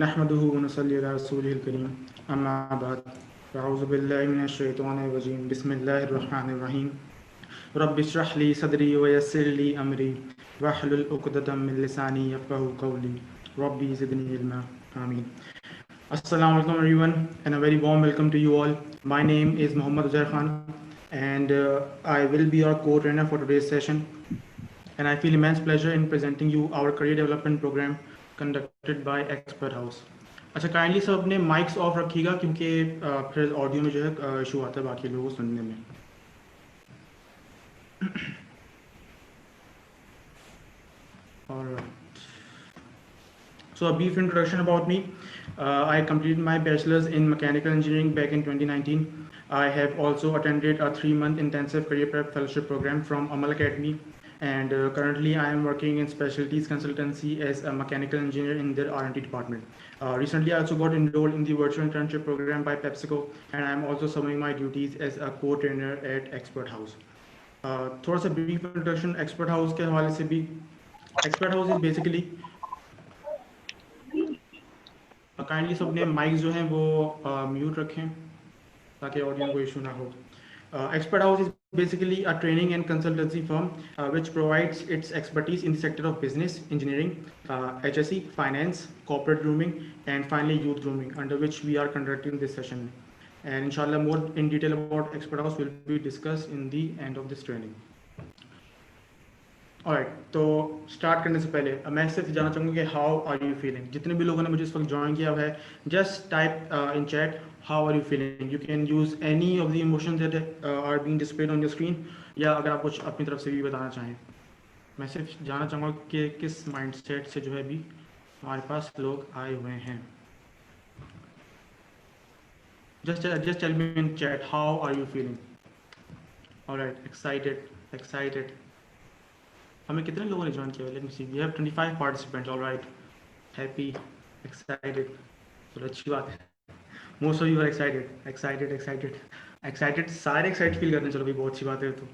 नहमदुहु व नसल्ली अला रसूलिहिल करीम अम्मा बाद अऊज़ु बिल्लाहि मिनश शैतानिर रजीम बिस्मिल्लाहिर रहमानिर रहीम रब्बि इश्रह ली सदरी व यस्सिर ली अमरी वहलुल उक़दतम मिन लिसानी यफ़क़हू क़ौली रब्बी ज़िदनी इल्मा आमीन. Assalamu alaikum everyone and a very warm welcome to you all. My name is Muhammad Uzair Khan and I will be your co-trainer for today's session, and I feel immense pleasure in presenting you our career development program conducted by Expert House. अच्छा, kindly सब अपने mics of रखिएगा क्योंकि फिर audio में जो है issue आता है बाकी लोगों को सुनने में. Alright. So a brief introduction about me. I completed my bachelor's in mechanical engineering back in 2019. I have also attended a 3-month intensive career prep fellowship program from Amal Academy, and currently I am working in specialties consultancy as a mechanical engineer in their R&D department. Recently I also got enrolled in the virtual internship program by PepsiCo, and I am also serving my duties as a co-trainer at Expert House. थोड़ा सा brief introduction Expert House के हवाले से भी. Expert House is basically kindly सब अपने mics जो हैं वो म्यूट रखें ताकि ऑडियो में कोई इशू ना हो. Expert House is basically a training and consultancy firm which provides its expertise in the sector of business, engineering, HSE, finance, corporate grooming, and finally youth grooming, under which we are conducting this session. And inshallah, more in detail about Expert House will be discussed in the end of this training. Alright, तो start करने से पहले मैं सिर्फ जानना चाहूँगा कि how are you feeling. जितने भी लोगों ने मुझे इस वक्त ज्वाइन किया है, just type in chat how are you feeling. You can use any of the emotions that are being displayed on your screen, या अगर आप कुछ अपनी तरफ से भी बताना चाहें. मैं सिर्फ जानना चाहूँगा कि किस माइंडसेट से जो है अभी हमारे पास लोग आए हुए हैं. Just tell me in chat how are you feeling. Alright, excited. हमें कितने लोगों ने ज्वाइन किया? Let me see, we have 25 participants. Alright, happy, excited. तो अच्छी बात है. Most of you are excited. सारे एक्साइटेड फील करते हैं. चलो भाई, बहुत अच्छी बात है. तो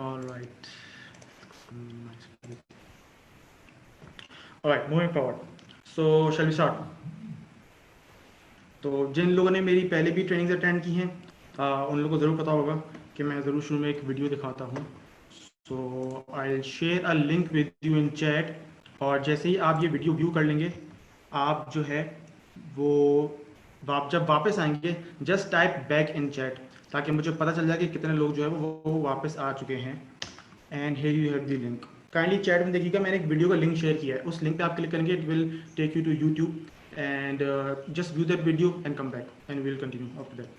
alright, moving forward. So shall we start. तो जिन लोगों ने मेरी पहले भी ट्रेनिंग्स अटेंड की हैं उन लोगों को ज़रूर पता होगा कि मैं ज़रूर शुरू में एक वीडियो दिखाता हूँ. So I will share a link with you in chat, और जैसे ही आप ये वीडियो व्यू कर लेंगे, आप जो है वो जब वापस आएंगे just type back in chat, ताकि मुझे पता चल जाए कि कितने लोग जो है वो वापस आ चुके हैं. And here you have the link. Kindly chat में देखिएगा, मैंने एक वीडियो का लिंक शेयर किया है. उस लिंक पे आप क्लिक करेंगे, it will take you to YouTube, and just view that video and come back, and we'll continue after that.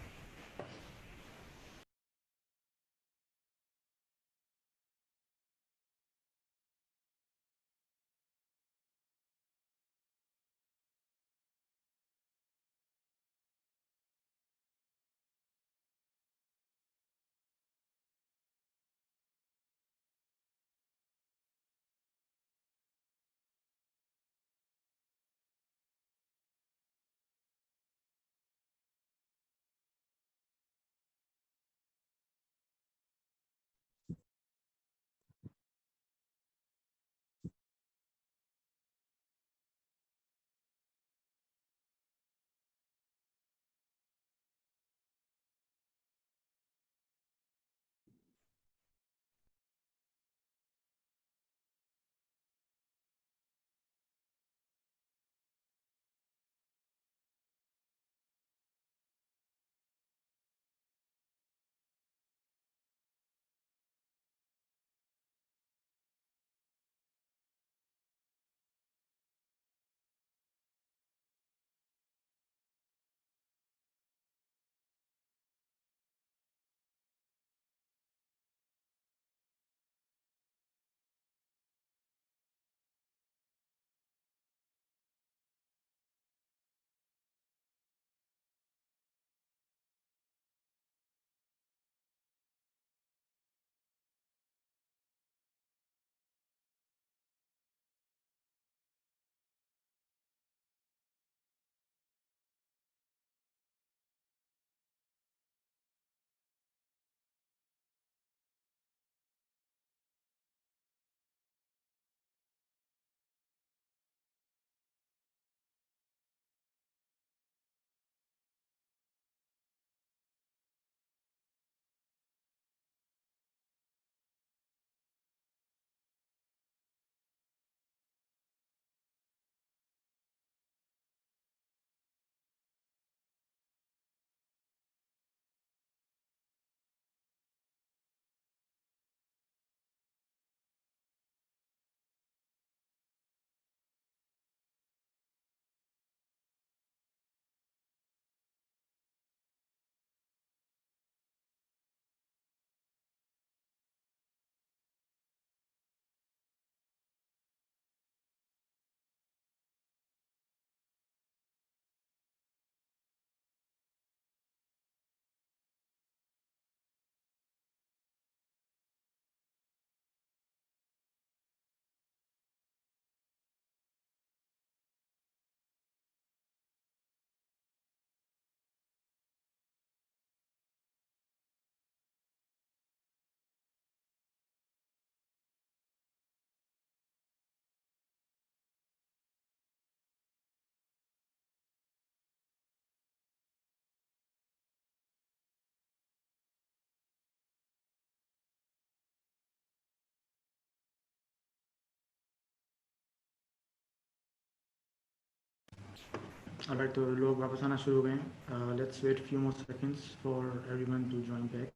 Alright, तो लोग वापस आना शुरू हो गए हैं. Let's wait few more seconds for everyone to join back.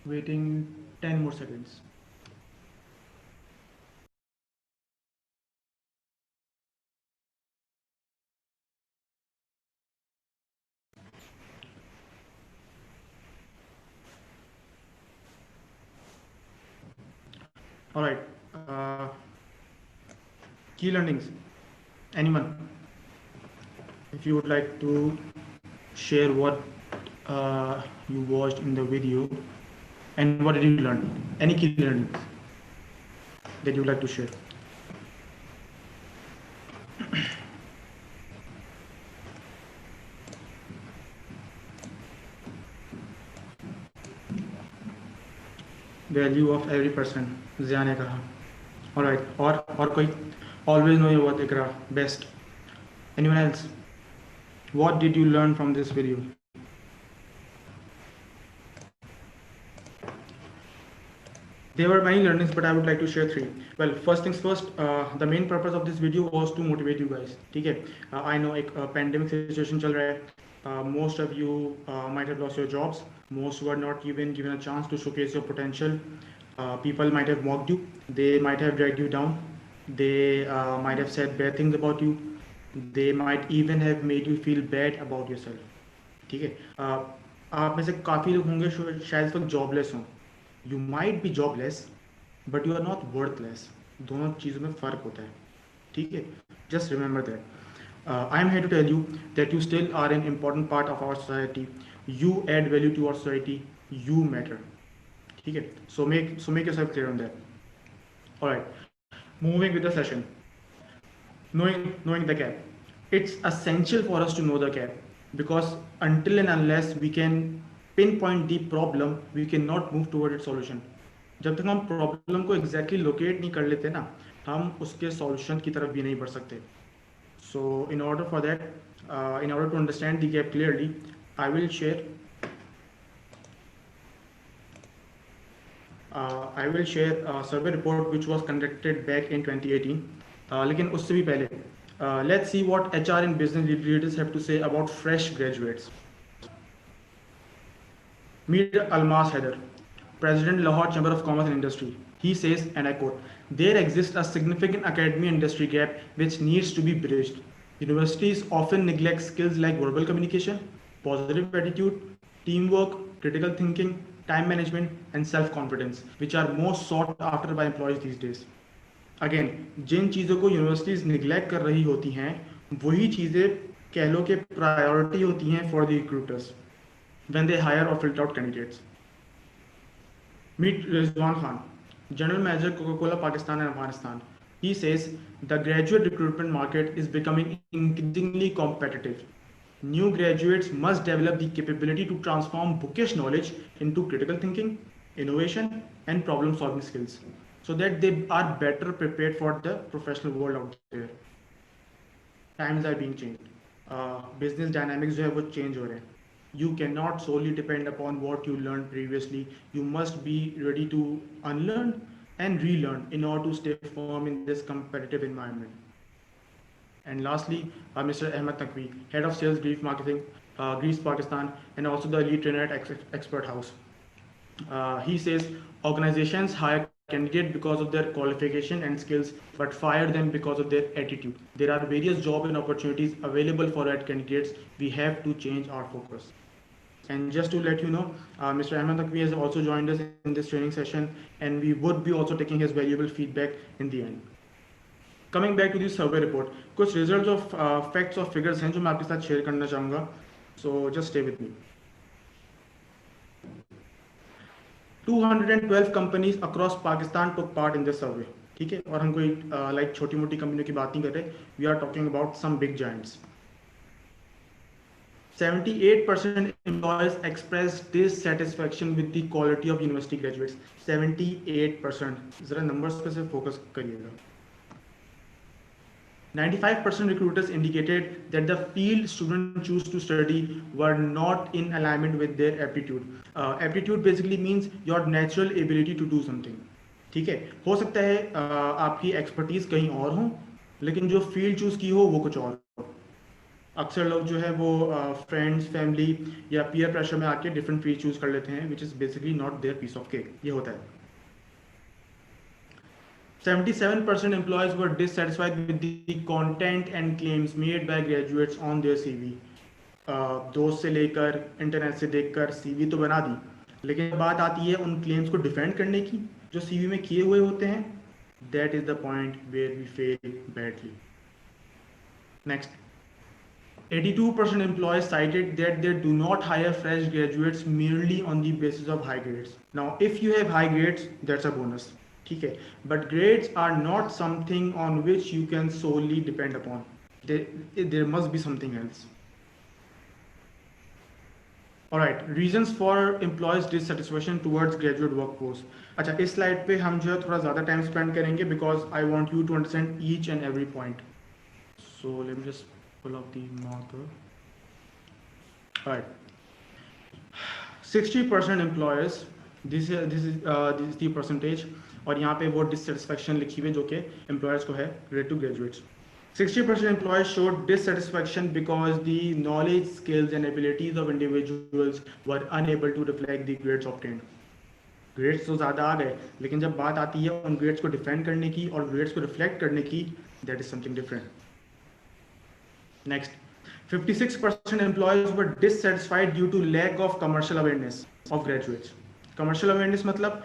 Waiting 10 more seconds. Alright, key learnings. Anyone, if you would like to share what you watched in the video and what did you learn? Any key learnings that you would like to share? Value of every person. Ziya ne kaha. Alright, और कोई? Always know your worth Iqra. Best. Anyone else? What did you learn from this video? There were many learnings, but I would like to share three. Well, first things first, the main purpose of this video was to motivate you guys. ठीक है? I know एक pandemic situation चल रहा है. Most of you might have lost your jobs. Most were not even given a chance to showcase your potential. People might have mocked you. They might have dragged you down. They might have said bad things about you. They might even have made you feel bad about yourself. ठीक है? आप में से काफ़ी लोग होंगे शायद इस वक्त जॉबलेस हों. You might be jobless, but you are not worthless. दोनों चीज़ों में फ़र्क होता है. ठीक है? Just remember that. I am here to tell you that you still are an important part of our society. You add value to our society. You matter. ठीक है? So make yourself clear on that. All right. Moving with the session. Knowing the gap. It's essential for us to know the gap, because until and unless we can pinpoint the problem, we cannot move toward its solution. जब तक हम problem को exactly locate नहीं कर लेते ना, हम उसके सॉल्यूशन की तरफ भी नहीं बढ़ सकते. So in order for that, in order to understand the gap clearly, I will share a survey report which was conducted back in 2018. लेकिन उससे भी पहले, let's see what HR and business leaders have to say about fresh graduates. Meet Almas Haider, President, Lahore Chamber of Commerce and Industry. He says, and I quote, "There exists a significant academy-industry gap which needs to be bridged. Universities often neglect skills like verbal communication, positive attitude, teamwork, critical thinking, time management, and self-confidence, which are most sought after by employees these days." Again, जिन चीज़ों को universities neglect कर रही होती हैं, वही चीज़ें कह लो कि प्रायोरिटी होती हैं for the recruiters when they hire or filter out candidates. Meet Rizwan Khan, General Manager, Coca-Cola Pakistan and Afghanistan. He says the graduate recruitment market is becoming increasingly competitive. New graduates must develop the capability to transform bookish knowledge into critical thinking, innovation, and problem-solving skills, so that they are better prepared for the professional world out there. Times are being changed. Business dynamics जो है वो change हो रहे हैं. You cannot solely depend upon what you learned previously. You must be ready to unlearn and relearn in order to stay firm in this competitive environment. And lastly, Mr. Ahmed Taqvi, Head of Sales, Greece Marketing, Greece, Pakistan, and also the lead trainer at Expert House. He says organizations hire candidates because of their qualification and skills, but fire them because of their attitude. There are various job and opportunities available for that candidates. We have to change our focus. And just to let you know, Mr. Ahmed Taqvi has also joined us in this training session, and we would be also taking his valuable feedback in the end. Coming back to the survey report, कुछ results of facts और figures हैं जो मैं आपके साथ share करना चाहूँगा. So just stay with me. 212 companies across Pakistan took part in this survey. ठीक है, और हम कोई like छोटी मोटी कंपनियों की बात नहीं कर रहे. We are talking about some big giants. 78% employees expressed dissatisfaction with the quality of university graduates. 78%. जरा numbers पे से focus करिएगा. 95% recruiters indicated that the field students choose to study were not in alignment with their aptitude. Aptitude basically means your natural ability to do something. ठीक है, हो सकता है आपकी एक्सपर्टीज कहीं और हो, लेकिन जो फील्ड चूज की हो वो कुछ और हो. अक्सर लोग जो है वो फ्रेंड्स फैमिली या पीयर प्रेशर में आके डिफरेंट फील्ड चूज कर लेते हैं, which is basically not there piece of cake. ये होता है. 77% employees were dissatisfied with the content and claims made by graduates on their CV. दोस्त से लेकर इंटरनेट से देखकर सीवी तो बना दी, लेकिन बात आती है उन क्लेम्स को डिफेंड करने की जो सीवी में किए हुए होते हैं. That is the point where we fail badly. Next, 82% employees cited that they do not hire fresh graduates merely on the basis of high grades. Now, if you have high grades, that's a bonus. ठीक है, but grades are not something on which you can solely depend upon. There must be something else. Alright, reasons for employees dissatisfaction towards graduate workforce. अच्छा, इस slide पे हम जो है थोड़ा ज़्यादा टाइम स्पेंड करेंगे because I want you to understand each and every point. So let me just pull up the marker. Alright, 60% employers, this is the percentage, और यहाँ पे वो dissatisfaction लिखी हुई जो कि employers को है related to graduates. 60% employees showed dissatisfaction because the knowledge, skills and abilities of individuals were unable to reflect the grades obtained. Grades तो ज़्यादा आ गए, लेकिन जब बात आती है उन ग्रेड्स को डिफेंड करने की और ग्रेड्स को रिफ्लेक्ट करने की, that is something different. Next, 56% employees were dissatisfied due to lack of commercial awareness of graduates. Commercial awareness मतलब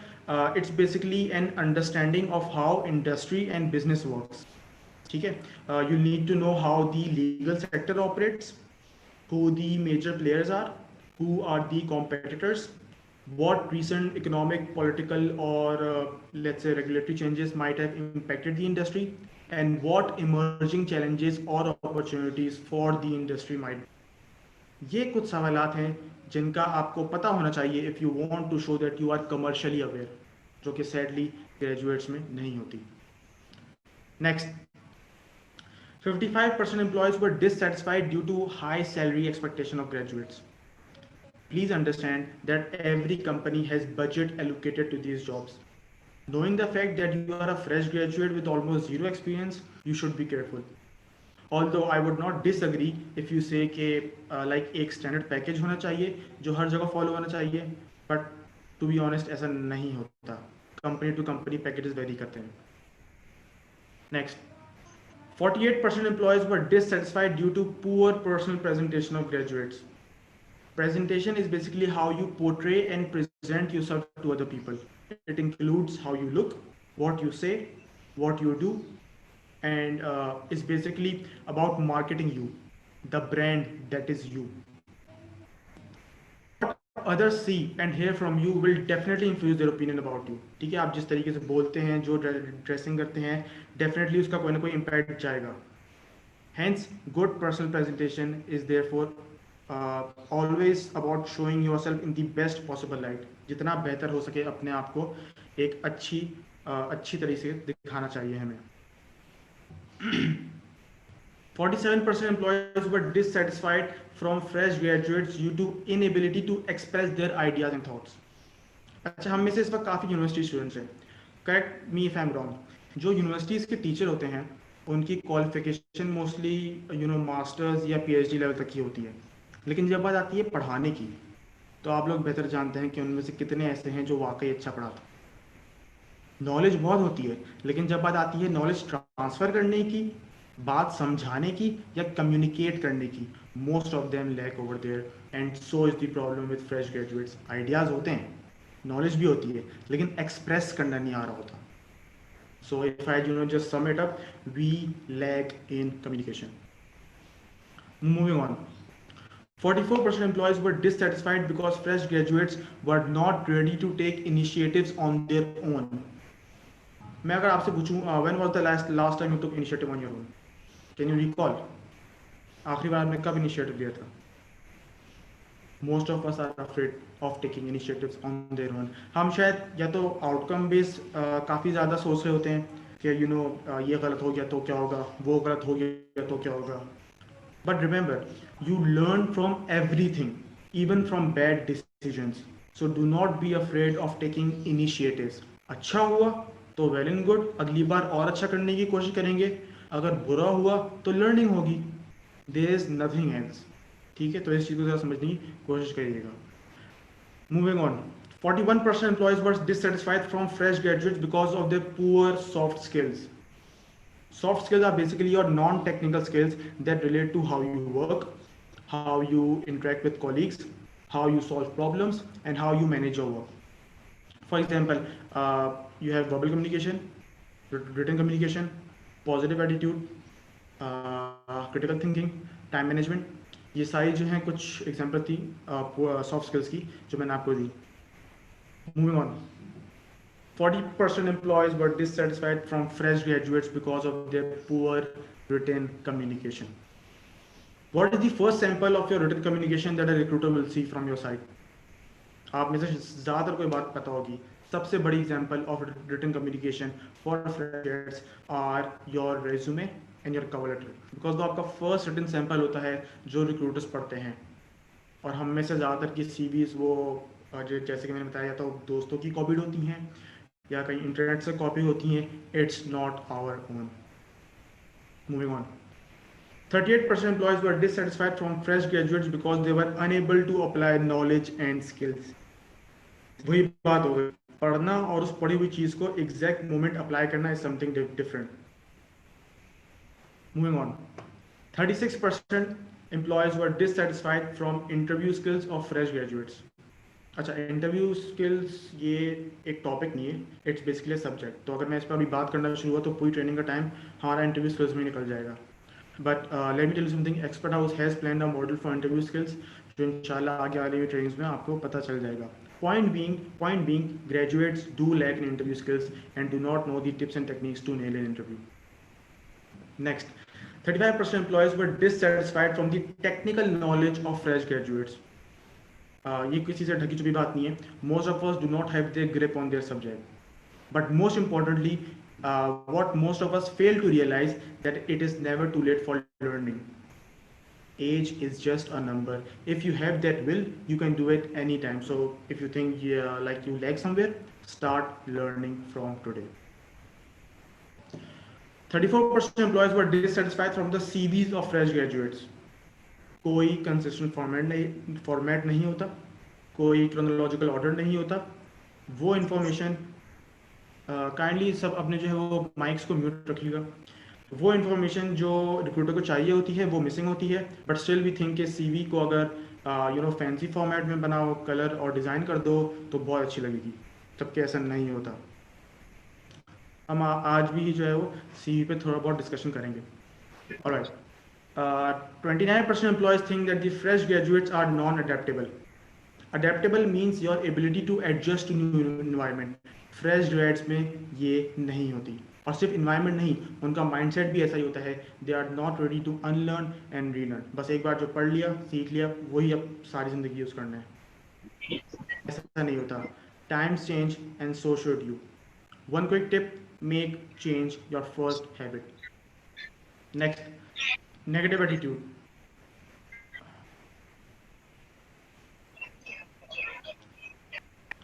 it's basically an understanding of how industry and business works. ठीक है, you need to know how the legal sector operates, who the major players are, who are the competitors, what recent economic, political or let's say regulatory changes might have impacted the industry, and what emerging challenges or opportunities for the industry might be. ये कुछ सवालात हैं जिनका आपको पता होना चाहिए if you want to show that you are commercially aware, जो कि sadly graduates में नहीं होती. Next, 55% employees were dissatisfied due to high salary expectation of graduates. Please understand that every company has budget allocated to these jobs. Knowing the fact that you are a fresh graduate with almost zero experience, you should be careful. Although I would not disagree if you say कि like एक standard package होना चाहिए जो हर जगह follow होना चाहिए, but to be honest ऐसा नहीं होता. Company to company packages vary करते हैं. Next, 48% employees were dissatisfied due to poor personal presentation of graduates. Presentation is basically how you portray and present yourself to other people. It includes how you look, what you say, what you do, and it's basically about marketing you, the brand that is you. What others see and hear from you will definitely influence their opinion about you. ठीक है, आप जिस तरीके से बोलते हैं, जो dressing करते हैं, definitely उसका कोई ना कोई impact जाएगा. Hence, good personal presentation is therefore always about showing yourself in the best possible light. जितना बेहतर हो सके अपने आप को एक अच्छी तरीके से दिखाना चाहिए हमें. 47% employees were dissatisfied from fresh graduates due to inability to express their ideas and thoughts. अच्छा, हम में से इस वक्त काफ़ी यूनिवर्सिटी स्टूडेंट्स हैं. Correct me if I am wrong. जो यूनिवर्सिटीज़ के टीचर होते हैं उनकी क्वालिफिकेशन मोस्टली मास्टर्स या पीएचडी लेवल तक की होती है, लेकिन जब बात आती है पढ़ाने की तो आप लोग बेहतर जानते हैं कि उनमें से कितने ऐसे हैं जो वाकई अच्छा पढ़ाते हैं. नॉलेज बहुत होती है, लेकिन जब बात आती है नॉलेज ट्रांसफ़र करने की, बात समझाने की या कम्युनिकेट करने की, most of them lack over there. And so is the problem with fresh graduates. Ideas होते हैं, नॉलेज भी होती है, लेकिन एक्सप्रेस करना नहीं आ रहा होता. So if I just sum it up, we lack in communication. Moving on. 44% employees were dissatisfied because fresh graduates were not ready to take initiatives on their own. मैं अगर आपसे पूछूं, when was the last time you took initiative on your own? Can you recall? आखिरी बार आपने कब initiative लिया था? Most of us are afraid of taking initiatives on their own. हम शायद या तो outcome based काफ़ी ज़्यादा सोच रहे होते हैं कि ये गलत हो गया तो क्या होगा, वो गलत हो गया तो क्या होगा. But remember, you learn from everything, even from bad decisions. So do not be afraid of taking initiatives. अच्छा हुआ तो वेल एंड गुड, अगली बार और अच्छा करने की कोशिश करेंगे. अगर बुरा हुआ तो लर्निंग होगी. There is nothing else. ठीक है, तो इस चीज़ को ज़रा समझने की कोशिश करिएगा. Moving on. 41% employees were dissatisfied from fresh graduates because of their poor soft skills. Soft skills are basically your non-technical skills that relate to how you work, how you interact with colleagues, how you solve problems, and how you manage your work. For example, you have verbal communication, written communication, positive attitude, critical thinking, time management. ये सारी जो हैं कुछ example थी soft skills की जो मैंने आपको दी. Moving on. 40% employees were dissatisfied from fresh graduates because of their poor written communication. What is the first sample of your written communication that a recruiter will see from your side? आप में से ज़्यादातर कोई बात पता होगी. सबसे बड़ी example of written communication for freshers are your resume and your cover letter, because वो आपका first written sample होता है जो recruiters पढ़ते हैं. और हम में से ज़्यादातर की CVs वो जैसे कि मैंने बताया तो दोस्तों की कॉपीड होती हैं या कहीं इंटरनेट से कॉपी होती हैं. It's not our own. Moving on. 38% employees were dissatisfied from fresh graduates because they were unable to apply knowledge and skills. वही बात हो गई, पढ़ना और उस पढ़ी हुई चीज़ को एग्जैक्ट मोमेंट अप्लाई करना is something different. Moving on. 36% employees were dissatisfied from interview skills of fresh graduates. अच्छा, इंटरव्यू स्किल्स ये एक टॉपिक नहीं है, इट्स बेसिकली सब्जेक्ट. तो अगर मैं इस पर अभी बात करना शुरू हुआ तो पूरी ट्रेनिंग का टाइम हमारा इंटरव्यू स्किल्स में निकल जाएगा. But let me tell you something. Expert house has planned a model for interview skills जो इंशाल्लाह आगे वाली हुई ट्रेनिंग्स में आपको पता चल जाएगा. Point being graduates do lack in interview skills and do not know the tips and techniques to nail an interview. Next. 35% employees were dissatisfied from the technical knowledge of fresh graduates. ये किसी से ढकी छुपी बात नहीं है. Most of us do not have their grip on their subject. But most importantly, what most of us fail to realize that it is never too late for learning. Age is just a number. If you have that will, you can do it anytime. So if you think like you lack somewhere, start learning from today. 34% employees were dissatisfied from the CVs of fresh graduates. कोई consistent format नहीं होता, कोई chronological order नहीं होता. वो information kindly सब अपने जो है वो माइक्स को म्यूट रखिएगा. वो इन्फॉर्मेशन जो रिक्रूटर को चाहिए होती है वो मिसिंग होती है. बट स्टिल वी थिंक कि सीवी को अगर फैंसी फॉर्मेट में बनाओ, कलर और डिज़ाइन कर दो तो बहुत अच्छी लगेगी. जबकि ऐसा नहीं होता. हम आज भी जो है वो सीवी पे थोड़ा बहुत डिस्कशन करेंगे. Alright. 29% employees think that the fresh graduates are non-adaptable. Adaptable means your ability to adjust to new environment. Fresh grads में ये नहीं होती. और सिर्फ environment नहीं, उनका mindset भी ऐसा ही होता है. They are not ready to unlearn and relearn. बस एक बार जो पढ़ लिया, सीख लिया, वही अब सारी ज़िंदगी यूज़ करना है. ऐसा नहीं होता. Times change and so should you. One quick tip: make change your first habit. Next. Negative attitude.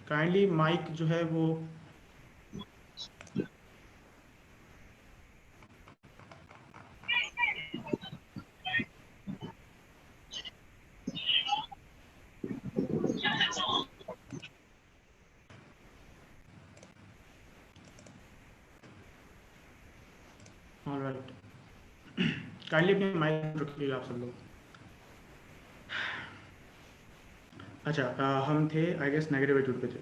Kindly mic जो है वो ऑलराइट. काइंडली अपने माइक रखिएगा आप सब लोग. अच्छा, हम थे आई गेस नेगेटिव एटीट्यूड पे थे.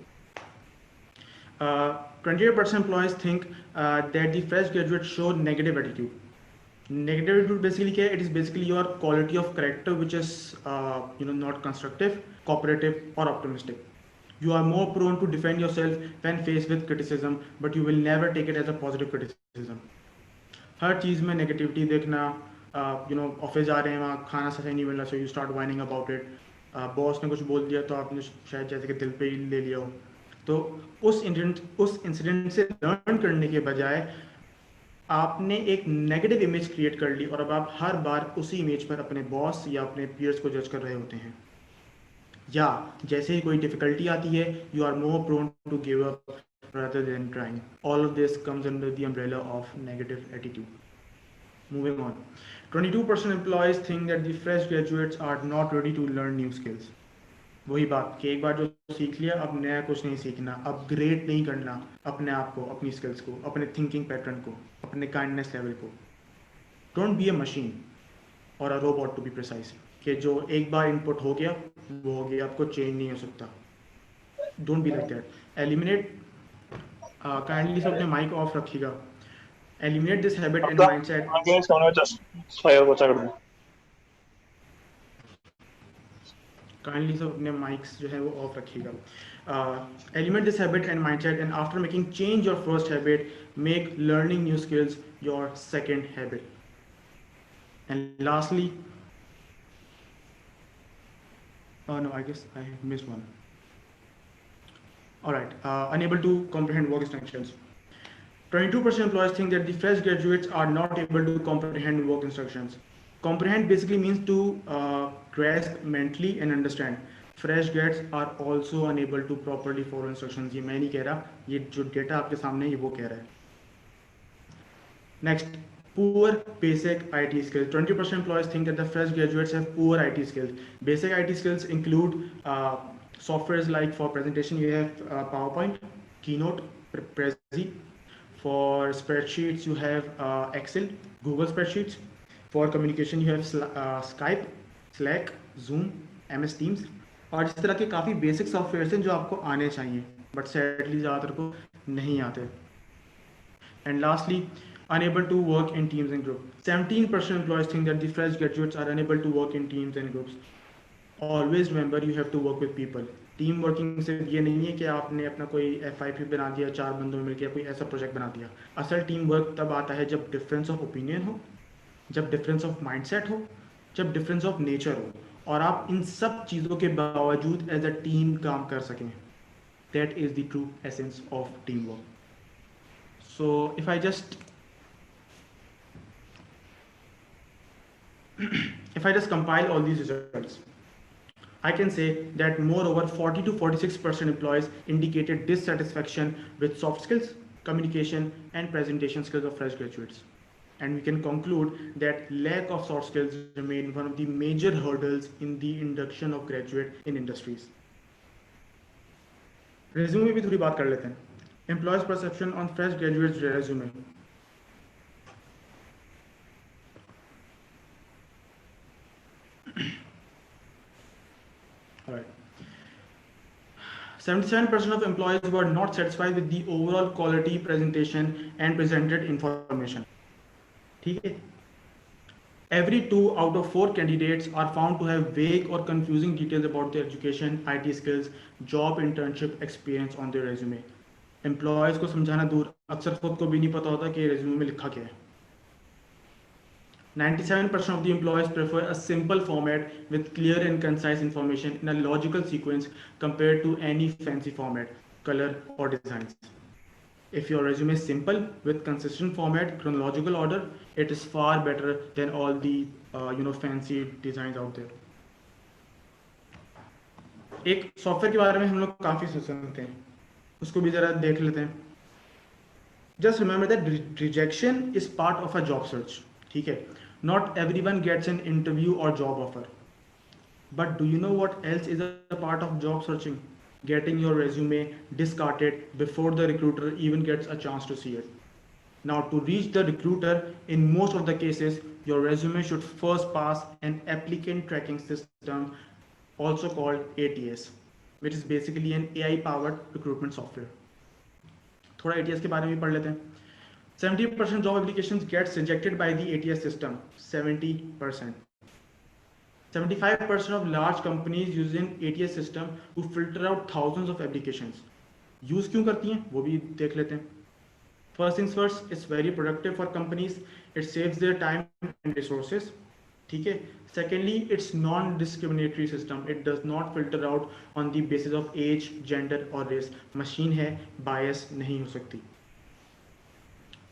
28% employees think that the fresh graduates show negative attitude. Negative attitude basically क्या है? It is basically your quality of character which is not constructive, cooperative or optimistic. You are more prone to defend yourself when faced with criticism, but you will never take it as a positive criticism. हर चीज़ में negativity देखना. Office जा रहे हैं, वहाँ खाना सही नहीं मिल रहा, so you start whining about it. Boss ने कुछ बोल दिया तो आपने शायद जैसे कि दिल पे ही ले लिया हो. तो उस इंसिडेंट से लर्न करने के बजाय आपने एक नेगेटिव इमेज क्रिएट कर ली और अब आप हर बार उसी इमेज पर अपने बॉस या अपने पीयर्स को जज कर रहे होते हैं, या जैसे ही कोई डिफिकल्टी आती है you are more prone to give up rather than trying. All of this comes under the umbrella of negative attitude. Moving on. 22% employees think that the fresh graduates are not ready to learn new skills. वही बात कि एक बार जो सीख लिया अब नया कुछ नहीं सीखना, अपग्रेड नहीं करना अपने आप को, अपनी स्किल्स को, अपने थिंकिंग पैटर्न को, अपने काइंडनेस लेवल को. डोंट बी अ मशीन और a robot to be precise, कि जो एक बार इनपुट हो गया वो हो गया, आपको चेंज नहीं हो सकता. Don't be like that. Eliminate, kindly सब अपने माइक ऑफ रखिएगा. Eliminate this habit and mindset. आगे सामने में जस्ट फायर बचा कर दूं. काइंडली सब अपने माइक्स जो है वो ऑफ रखिएगा. Eliminate this habit and mindset and after making change your first habit, make learning new skills your second habit. And lastly, no, I guess I missed one. All right, unable to comprehend work instructions. 22% employees think that the fresh graduates are not able to comprehend work instructions. Comprehend basically means to grasp mentally and understand. Fresh grads are also unable to properly follow instructions. ये मैं नहीं कह रहा, ये जो data आपके सामने है ये वो कह रहा है. Next, poor basic IT skills. 20% employees think that the fresh graduates have poor IT skills. Basic IT skills include softwares like for presentation you have PowerPoint, Keynote, Prezi. For spreadsheets you have Excel, Google Spreadsheets. For communication you have Skype, Slack, Zoom, MS Teams. और इस तरह के काफ़ी basic software हैं जो आपको आने चाहिए बट सैडली ज़्यादातर को नहीं आते. And lastly, unable to work in teams and groups. 17% employees think that the fresh graduates are unable to work in teams and groups. Always remember you have to work with people. Team working से ये नहीं है कि आपने अपना कोई FIP बना दिया, 4 बंदों में मिलकर कोई ऐसा प्रोजेक्ट बना दिया. असल टीम वर्क तब आता है जब डिफरेंस ऑफ ओपिनियन हो, जब डिफरेंस ऑफ माइंडसेट हो, जब डिफरेंस ऑफ नेचर हो, और आप इन सब चीज़ों के बावजूद एज अ टीम काम कर सकें. That is the true essence of team work. So if I just if I just compile all these results, I can say that moreover 40 to 46% employees indicated dissatisfaction with soft skills, communication and presentation skills of fresh graduates. And we can conclude that lack of soft skills remain one of the major hurdles in the induction of graduate in industries. Resume भी थोड़ी बात कर लेते हैं. Employees perception on fresh graduates resume. All right. 77% of employees were not satisfied with the overall quality presentation and presented information. ठीक है. Every 2 out of 4 candidates are found to have vague or confusing details about their education, IT skills, job internship experience on their resume. Employees को समझाना दूर, अक्सर खुद को भी नहीं पता होता कि resume में लिखा क्या है. 97% of the employees prefer a simple format with clear and concise information in a logical sequence compared to any fancy format, color or designs. If your resume is simple with consistent format, chronological order, it is far better than all the fancy designs out there. एक software के बारे में हम लोग काफ़ी सुनते हैं, उसको भी ज़रा देख लेते हैं. Just remember that rejection is part of a job search. ठीक है. Not everyone gets an interview or job offer. But do you know what else is a part of job searching? Getting your resume discarded before the recruiter even gets a chance to see it. Now, to reach the recruiter, in most of the cases, your resume should first pass an applicant tracking system, also called ATS, which is basically an AI-powered recruitment software. थोड़ा ATS के बारे में भी पढ़ लेते हैं. 70% job applications gets rejected by the ATS system. 70%. 75% of large companies using ATS system to filter out thousands of applications. Use क्यों करती हैं वो भी देख लेते हैं. First things first, it's very productive for companies. It saves their time and resources. ठीक है. Secondly, it's non-discriminatory system. It does not filter out on the basis of age, gender or race. Machine है, bias नहीं हो सकती.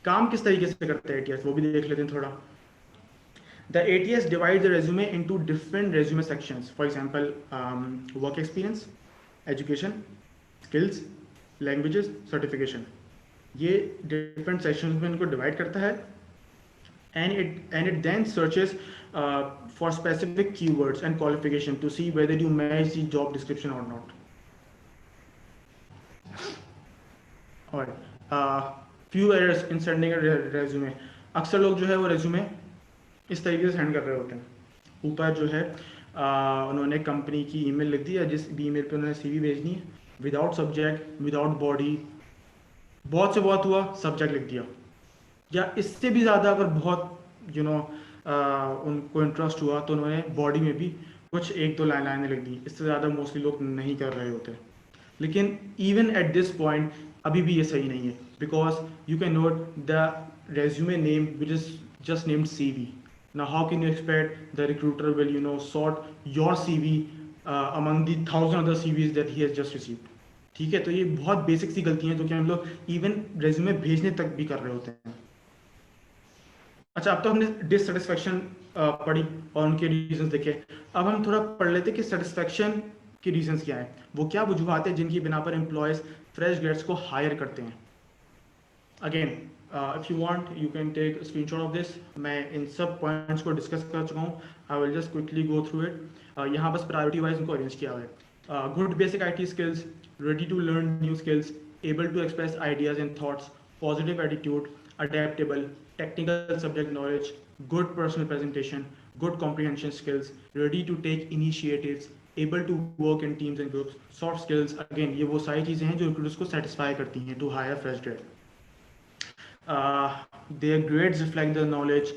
काम किस तरीके से करते हैं ATS वो भी देख लेते हैं थोड़ा. The ATS divides the resume into different resume sections. For example, work experience, education, skills, languages, certification. ये different sections में इनको divide करता है, and it then searches for specific keywords and qualification to see whether you match the job description or not. Alright, few errors in sending a resume. अक्सर लोग जो है वो resume इस तरीके से सेंड कर रहे होते हैं. ऊपर जो है उन्होंने कंपनी की ईमेल लिख दी या जिस ईमेल पे उन्होंने CV भेजनी है, विदाउट सब्जेक्ट, विदाउट बॉडी, बहुत से बहुत हुआ सब्जेक्ट लिख दिया, या इससे भी ज़्यादा अगर बहुत उनको इंटरेस्ट हुआ तो उन्होंने बॉडी में भी कुछ 1-2 लाइनें लिख दी. इससे ज़्यादा मोस्टली लोग नहीं कर रहे होते. लेकिन इवन एट दिस पॉइंट अभी भी ये सही नहीं है, because you can note the resume name which is just named CV. Now, how can you expect the recruiter will, sort your CV among the 1,000 other CVs that he has just received? ठीक है, तो ये बहुत basic सी गलती है जो कि हम लोग इवन रेज्यूमे भेजने तक भी कर रहे होते हैं. अच्छा, अब तो हमने डिससेटिस्फैक्शन पढ़ी और उनके रीजंस देखे. अब हम थोड़ा पढ़ लेते कि सेटिस्फैक्शन के रीजंस क्या है. वो क्या वजूहत है जिनकी बिना पर एम्प्लॉयज फ्रेश ग्रेड्स को हायर करते हैं. Again, if you want you can take a screenshot of this. मैं इन सब पॉइंट्स को डिस्कस कर चुका हूँ. I will just quickly go through it. यहाँ बस प्रायोरिटी वाइज उनको अरेंज किया हुआ है. Good basic IT skills, ready to learn new skills, able to express ideas and thoughts, positive attitude, adaptable, technical subject knowledge, good personal presentation, good comprehension skills, ready to take initiatives, able to work in teams and groups, soft skills. Again, ये वो सारी चीज़ें हैं जो recruiters को satisfy करती हैं to hire fresh grad. Their grades reflect their knowledge,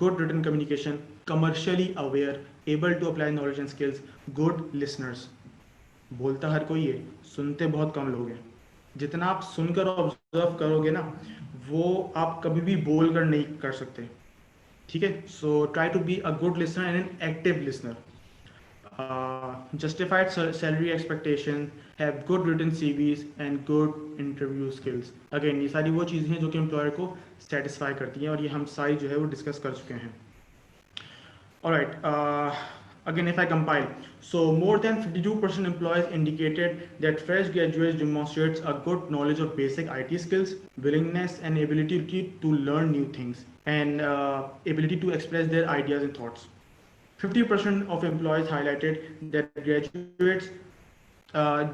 good written communication, commercially aware, able to apply knowledge and skills, good listeners. बोलता हर कोई है, सुनते बहुत कम लोग हैं. जितना आप सुनकर ऑब्जर्व करोगे ना, वो आप कभी भी बोल कर नहीं कर सकते. ठीक है, so try to be a good listener and an active listener. Justified salary expectation, have good written CVs and good interview skills. Again, ये सारी वो चीज़ें हैं जो कि एम्प्लॉयर को सेटिस्फाई करती हैं और ये हम सारी जो है वो डिस्कस कर चुके हैं. Alright, again if I compile, so more than 52% employees indicated that fresh graduates demonstrates a good knowledge of basic IT skills, willingness and ability to learn new things, and ability to express their ideas and thoughts. 50% of employees highlighted that graduates,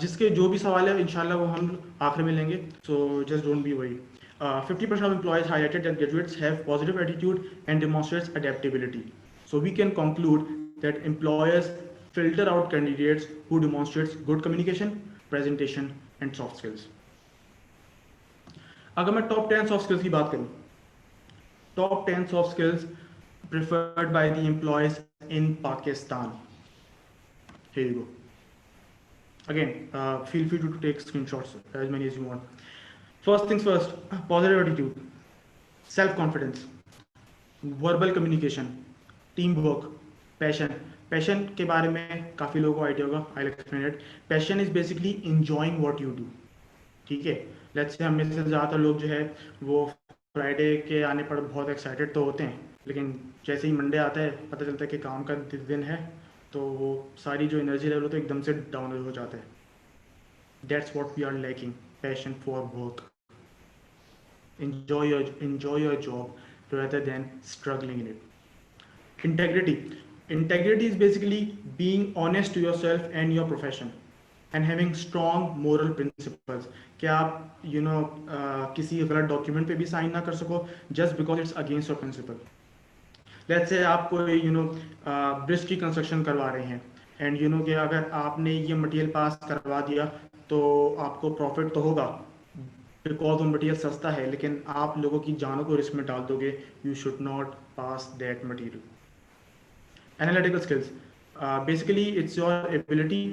जिसके जो भी सवाल है इंशाल्लाह वो हम आखिर में लेंगे, so just don't be worried. 50% of employees highlighted that graduates have positive attitude and demonstrates adaptability. So we can conclude that employers filter out candidates who demonstrates good communication, presentation and soft skills. अगर मैं top 10 soft skills की बात करूँ, top 10 soft skills preferred by the employees in Pakistan. Here you go. Again, feel free to take screenshots, as many as you want. First things first, positive attitude, self-confidence, verbal communication, teamwork, passion. Passion के बारे में काफ़ी लोगों को idea होगा. I'll explain it. Passion is basically enjoying what you do. ठीक है, let's say हम में से ज़्यादातर लोग जो है वो फ्राइडे के आने पर बहुत एक्साइटेड तो होते हैं, लेकिन जैसे ही मंडे आता है पता चलता है कि काम का दिन है, तो वो सारी जो एनर्जी लेवल तो एकदम से डाउन हो जाता है. That's what we are lacking, passion for work. enjoy your job rather than struggling in it. Integrity is basically being honest to yourself and your profession and having strong moral principles. क्या आप किसी गलत document पे भी sign ना कर सको just because it's against your principle. Let's say आप कोई ब्रिज की कंस्ट्रक्शन करवा रहे हैं एंड कि अगर आपने ये मटेरियल पास करवा दिया तो आपको प्रॉफिट तो होगा बिकॉज वो मटेरियल सस्ता है, लेकिन आप लोगों की जानों को रिस्क में डाल दोगे. You should not pass that material. Analytical skills, basically it's your ability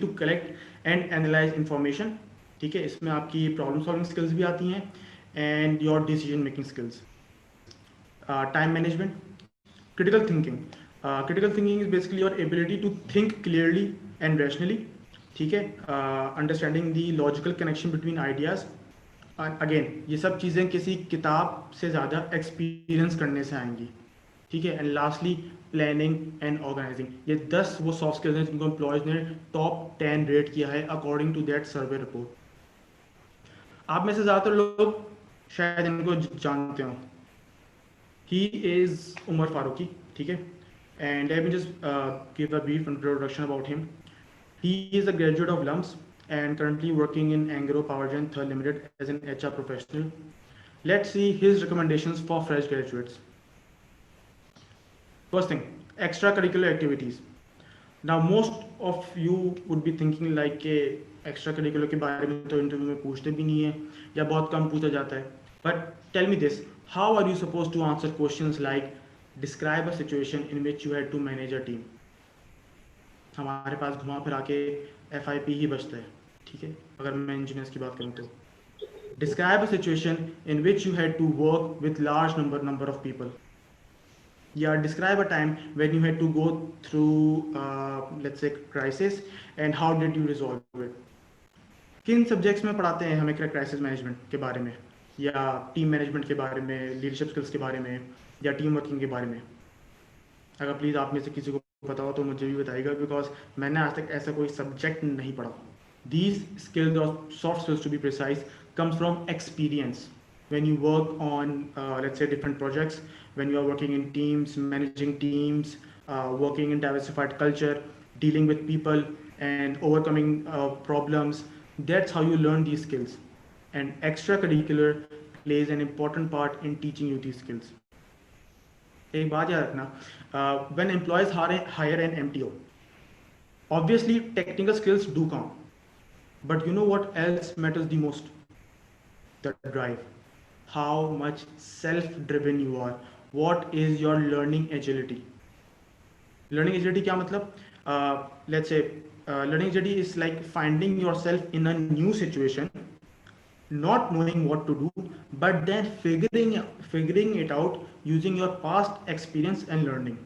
to collect and analyse information. ठीक है, इसमें आपकी प्रॉब्लम सॉल्विंग स्किल्स भी आती हैं and your decision making skills. Time management, critical thinking is basically your ability to think clearly and rationally. ठीक है, understanding the logical connection between ideas, again ये सब चीज़ें किसी किताब से ज़्यादा एक्सपीरियंस करने से आएंगी, ठीक है। And lastly planning and organising, ये 10 वो सॉफ्ट स्किल्स हैं जिनको एम्प्लॉयज़ ने टॉप 10 रेट किया है according to that survey report. आप में से ज़्यादातर लोग शायद इनको जानते हो। ही इज़ उमर फारूकी, ठीक है। And let me just give a brief introduction about him. He is a graduate of LUMS and currently working in Angro Powergen Third Limited as an HR professional. Let's see his recommendations for fresh graduates. First thing, extracurricular activities. Now, most of you would be thinking like कि extracurricular के बारे में तो interview में पूछते भी नहीं है या बहुत कम पूछा जाता है. But tell me this, how are you supposed to answer questions like describe a situation in which you had to manage a team? हमारे पास घुमा फिरा के FIP ही बचता है, ठीक है, अगर मैं इंजीनियर्स की बात करूँ तो. Describe a situation in which you had to work with large number of people, या describe a time when you had to go through let's say crisis and how did you resolve it. किन subjects में पढ़ाते हैं हमें crisis management के बारे में, या टीम मैनेजमेंट के बारे में, लीडरशिप स्किल्स के बारे में, या टीम वर्किंग के बारे में? अगर प्लीज़ आप में से किसी को पता हो तो मुझे भी बताइएगा, बिकॉज मैंने आज तक ऐसा कोई सब्जेक्ट नहीं पढ़ा. दीज स्किल्स और soft skills to be precise comes from experience when you work on let's say different projects, when you are working in teams, managing teams, working in diversified culture, dealing with people and overcoming problems. That's how you learn these skills, and extracurricular plays an important part in teaching you these skills. एक बात याद रखना, when employees hire an MTO, obviously technical skills do count, but you know what else matters the most? The drive. How much self-driven you are. What is your learning agility? Learning agility क्या मतलब? Let's say learning agility is like finding yourself in a new situation, not knowing what to do, but then figuring it out using your past experience and learning.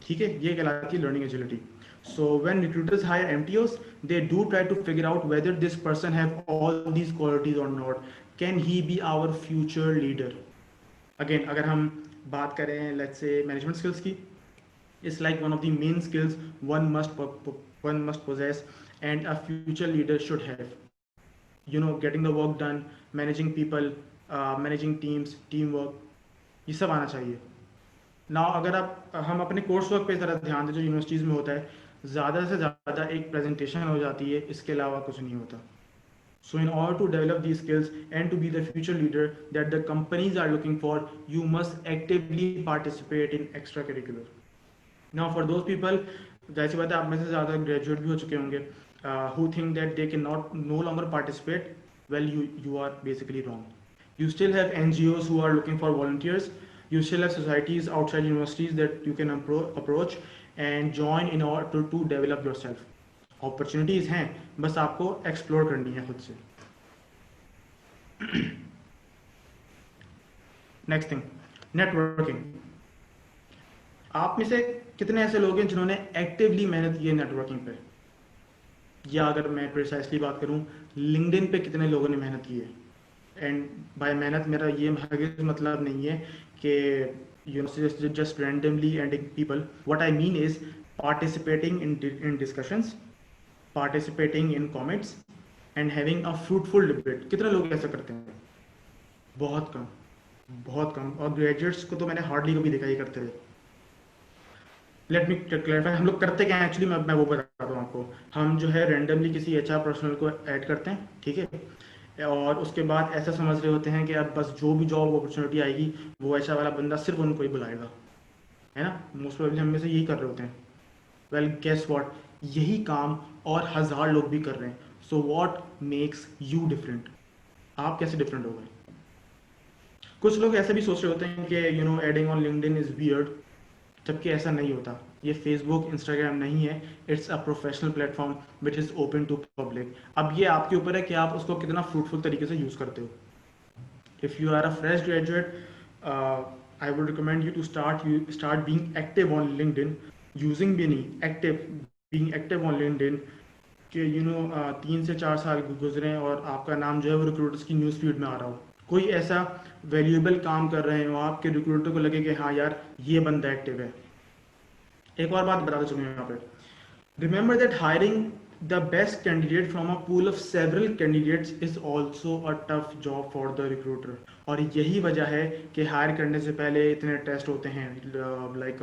ठीक है, ये कहलाती है learning agility. So when recruiters hire MTOs, they do try to figure out whether this person have all these qualities or not. Can he be our future leader? Again, अगर हम बात करें let's say management skills की, it's like one of the main skills one must possess and a future leader should have. You know, getting the work done, managing people, managing teams, teamwork, ये सब आना चाहिए. Now अगर हम अपने course work पे ज़रा ध्यान दें जो यूनिवर्सिटीज़ में होता है, ज़्यादा से ज़्यादा एक प्रेजेंटेशन हो जाती है, इसके अलावा कुछ नहीं होता. So in order to develop these skills and to be the future leader that the companies are looking for, you must actively participate in extracurricular. Now for those people, जाहिर बात है आप में से ज़्यादा ग्रेजुएट भी हो चुके होंगे, who think that they cannot no longer participate, well you are basically wrong. You still have NGOs who are looking for volunteers. You still have societies outside universities that you can approach and join in order to develop yourself. Opportunities हैं, बस आपको explore करनी है खुद से. Next thing, networking. आप में से कितने ऐसे लोग हैं जिन्होंने एक्टिवली मेहनत की है नेटवर्किंग पे, या अगर मैं प्रिसाइसली बात करूं, लिंक्डइन पे कितने लोगों ने मेहनत की है? एंड बाय मेहनत मेरा ये मतलब नहीं है कि you know just randomly adding people. What I mean is participating in discussions, participating in comments and having a fruitful debate. कितने लोग ऐसा करते हैं? बहुत कम, बहुत कम. और ग्रेजुएट्स को तो मैंने हार्डली कभी देखा ही करते हुए. लेट मी क्लैरिफाई, हम लोग करते क्या है एक्चुअली, मैं वो बताता हूँ आपको. हम जो है रेंडमली किसी HR पर्सनल को ऐड करते हैं, ठीक है, और उसके बाद ऐसा समझ रहे होते हैं कि अब बस जो भी जॉब अपॉर्चुनिटी आएगी वो HR वाला बंदा सिर्फ उनको ही बुलाएगा, है ना. मोस्ट प्रोबेबली हम में से यही कर रहे होते हैं. वेल गेस व्हाट, यही काम और 1000 लोग भी कर रहे हैं. So what makes you different? आप कैसे डिफरेंट हो गए? कुछ लोग ऐसे भी सोच रहे होते हैं कि you know adding on LinkedIn is weird, जबकि ऐसा नहीं होता. ये फेसबुक इंस्टाग्राम नहीं है, it's a professional platform which is open to public. अब ये आपके ऊपर है कि आप उसको कितना फ्रूटफुल तरीके से यूज करते हो. If you are a fresh graduate, I would recommend you to start being active on LinkedIn, using भी नहीं, active, being active on LinkedIn. कि 3 से 4 साल गुजरे हैं और आपका नाम जो है वो रिक्रूटर्स की न्यूज़ फीड में आ रहा हो, कोई ऐसा वैल्यूएबल काम कर रहे हो आपके रिक्रूटर को लगे कि हाँ यार ये बंदा एक्टिव है। एक और बात बताते चलूँ यहाँ पे, remember that hiring the best candidate from a pool of several candidates is also a tough job for the recruiter। और यही वजह है कि हायर करने से पहले इतने टेस्ट होते हैं, लाइक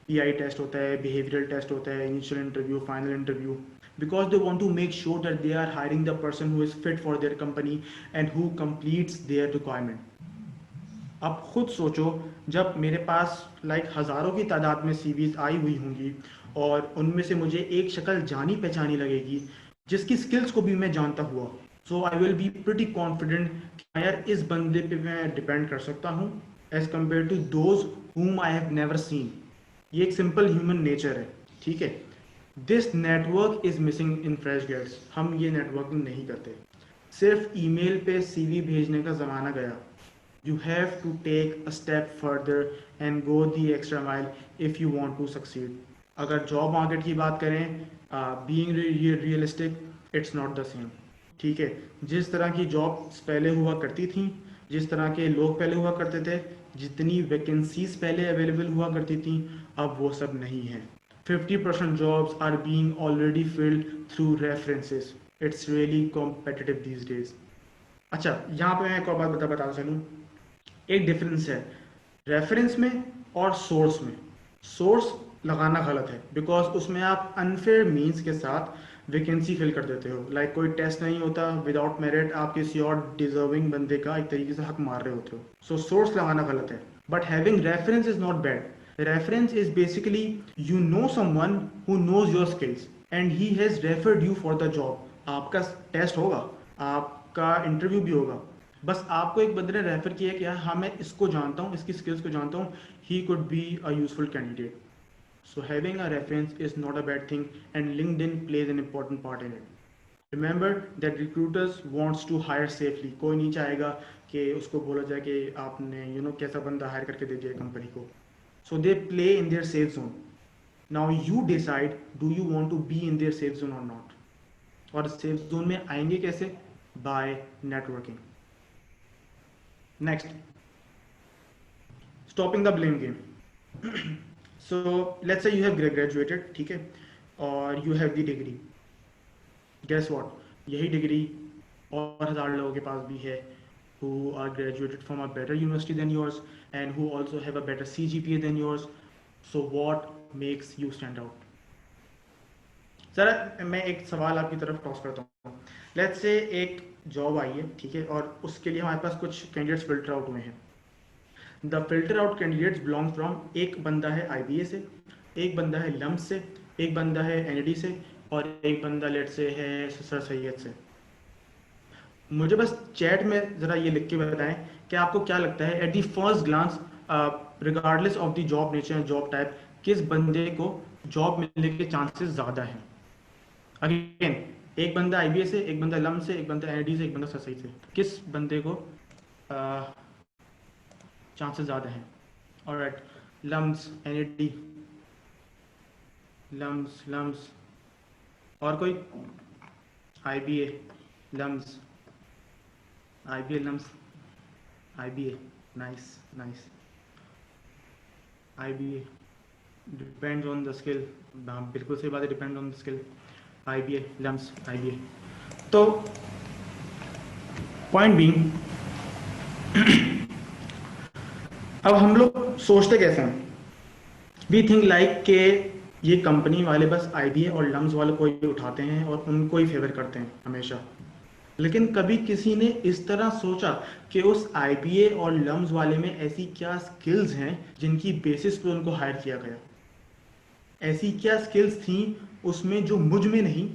पीआई टेस्ट होता है, बिहेवियरल टेस्ट होता है, initial interview, final interview, because they want to make sure that they are hiring the person who is fit for their company and who completes their requirement। आप खुद सोचो, जब मेरे पास हज़ारों की तादाद में सीवीज आई हुई होंगी और उनमें से मुझे एक शक्ल जानी पहचानी लगेगी जिसकी स्किल्स को भी मैं जानता हुआ, so I will be pretty confident कि यार इस बंदे पे मैं डिपेंड कर सकता हूँ as compare to those whom I have never seen. ये एक सिंपल ह्यूमन नेचर है, ठीक है। This network is missing in fresh grads. हम ये नेटवर्किंग नहीं करते, सिर्फ ईमेल पे सीवी भेजने का ज़माना गया। You have to take a step further and go the extra mile if you want to succeed। अगर जॉब मार्केट की बात करें, being realistic, it's not the same, ठीक है। जिस तरह की जॉब्स पहले हुआ करती थी, जिस तरह के लोग पहले हुआ करते थे, जितनी वैकेंसीज पहले अवेलेबल हुआ करती थी, अब वो सब नहीं है। 50% jobs are being already filled through references। It's really competitive these days। अच्छा, यहाँ पे मैं एक और बात बता चलूँ। एक डिफरेंस है रेफरेंस में और सोर्स में। सोर्स लगाना गलत है बिकॉज उसमें आप अनफेयर मीन्स के साथ वैकेंसी फिल कर देते हो। लाइक कोई टेस्ट नहीं होता, विदाउट मेरिट आप किसी और डिजर्विंग बंदे का एक तरीके से हक मार रहे होते हो। सो सोर्स लगाना गलत है, but having reference is not bad. Reference is basically you know someone who knows your skills and he has referred you for the job. आपका टेस्ट होगा, आपका इंटरव्यू भी होगा, बस आपको एक बंदे ने रेफर किया कि हाँ मैं इसको जानता हूँ, इसकी स्किल्स को जानता हूँ, he could be a useful candidate. So having a reference is not a bad thing and LinkedIn plays an important part in it. Remember that recruiters wants to hire safely. कोई नहीं चाहेगा कि उसको बोला जाए कि आपने कैसा बंदा हायर करके दे दिया कंपनी को। So they play in their safe zone. Now you decide, do you want to be in their safe zone और नॉट। और सेफ जोन में आएंगे कैसे? By networking. Next, stopping the blame game। So let's say you have graduated, ठीक है, और you have the degree। Guess what? यही degree और 1000 लोगों के पास भी है who are graduated from a better university than yours and who also have a better CGPA than yours। So what makes you stand out? Sir मैं एक सवाल आपकी तरफ टॉस करता हूँ। लेट्स से एक जॉब आई है, ठीक है, और उसके लिए हमारे पास कुछ कैंडिडेट्स फिल्टर आउट हुए हैं। The filter out candidates belong from, एक बंदा है IBA से, एक बंदा है लम्स से, एक बंदा है NID से, और एक बंदा लेट से है सर सैयद से। मुझे बस चैट में ज़रा ये लिख के बताएं कि आपको क्या लगता है at the first glance, regardless of the job nature and job type, किस बंदे को जॉब मिलने के चांसेस ज़्यादा हैं? अगेन, एक बंदा IBA से, एक बंदा लम से, एक बंदा NID से, एक बंदा ससई से, किस बंदे को चांसेस ज़्यादा हैं? ऑलराइट, लम्स, NID, लम्स, और कोई? IBA, LUMS, IBA, nice. IBA depends on the skill. बिल्कुल सही बात है, depend on the skill. IBA, LUMS, IBA। तो पॉइंट बीइंग, अब हम लोग सोचते कैसे हैं? वी थिंक लाइक के ये कंपनी वाले बस IBA और लम्स वाले को ही उठाते हैं और उनको ही फेवर करते हैं हमेशा। लेकिन कभी किसी ने इस तरह सोचा कि उस IBA और लम्स वाले में ऐसी क्या स्किल्स हैं जिनकी बेसिस पे उनको हायर किया गया? ऐसी क्या स्किल्स थी उसमें जो मुझ में नहीं?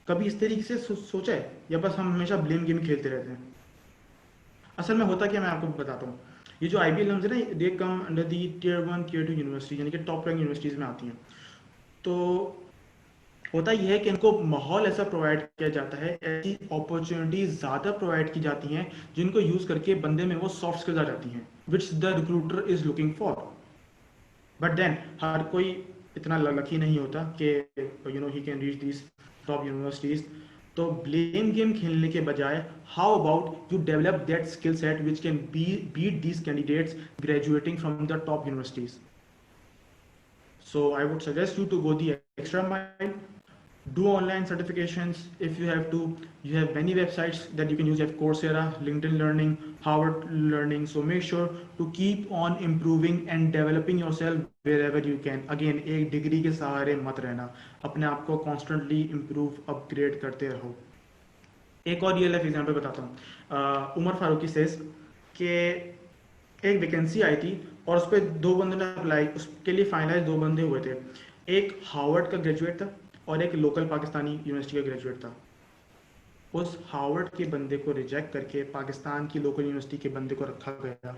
कभी इस तरीके से सोचा है, या बस हम हमेशा ब्लेम गेम खेलते रहते हैं? असल में होता क्या, मैं आपको बताता हूँ। ये जो IBA लम्स है ना, they come under the Tier 1 Tier 2 university, यानी कि टॉप रैंक यूनिवर्सिटीज़ में आती हैं। तो होता यह है कि इनको माहौल ऐसा प्रोवाइड किया जाता है, ऐसी अपॉर्चुनिटीज ज़्यादा प्रोवाइड की जाती हैं जिनको यूज़ करके बंदे में वो सॉफ्ट स्किल्स आ जाती हैं which the recruiter is looking for. But then हर कोई इतना लकी नहीं होता कि he can reach this top universities, तो ब्लेम गेम खेलने के बजाय how about you develop that skill set which can beat these candidates graduating from the top universities. So I would suggest you to go the extra mile, do online certifications if you have to. You have many websites that you can use. You have Coursera, LinkedIn Learning, Harvard Learning. So make sure to keep on improving and developing yourself wherever you can. Again, एक degree के सहारे मत रहना, अपने आप को constantly improve, upgrade करते रहो. एक और रियल लाइफ एग्जाम्पल बताता हूँ. उमर फारूकी सेज कि एक वैकेंसी आई थी और उस पर 2 बंदों ने अप्लाई, उसके लिए फाइनलाइज 2 बंदे हुए थे. एक हार्वर्ड का ग्रेजुएट था और एक लोकल पाकिस्तानी यूनिवर्सिटी का ग्रेजुएट था. उस हार्वर्ड के बंदे को रिजेक्ट करके पाकिस्तान की लोकल यूनिवर्सिटी के बंदे को रखा गया.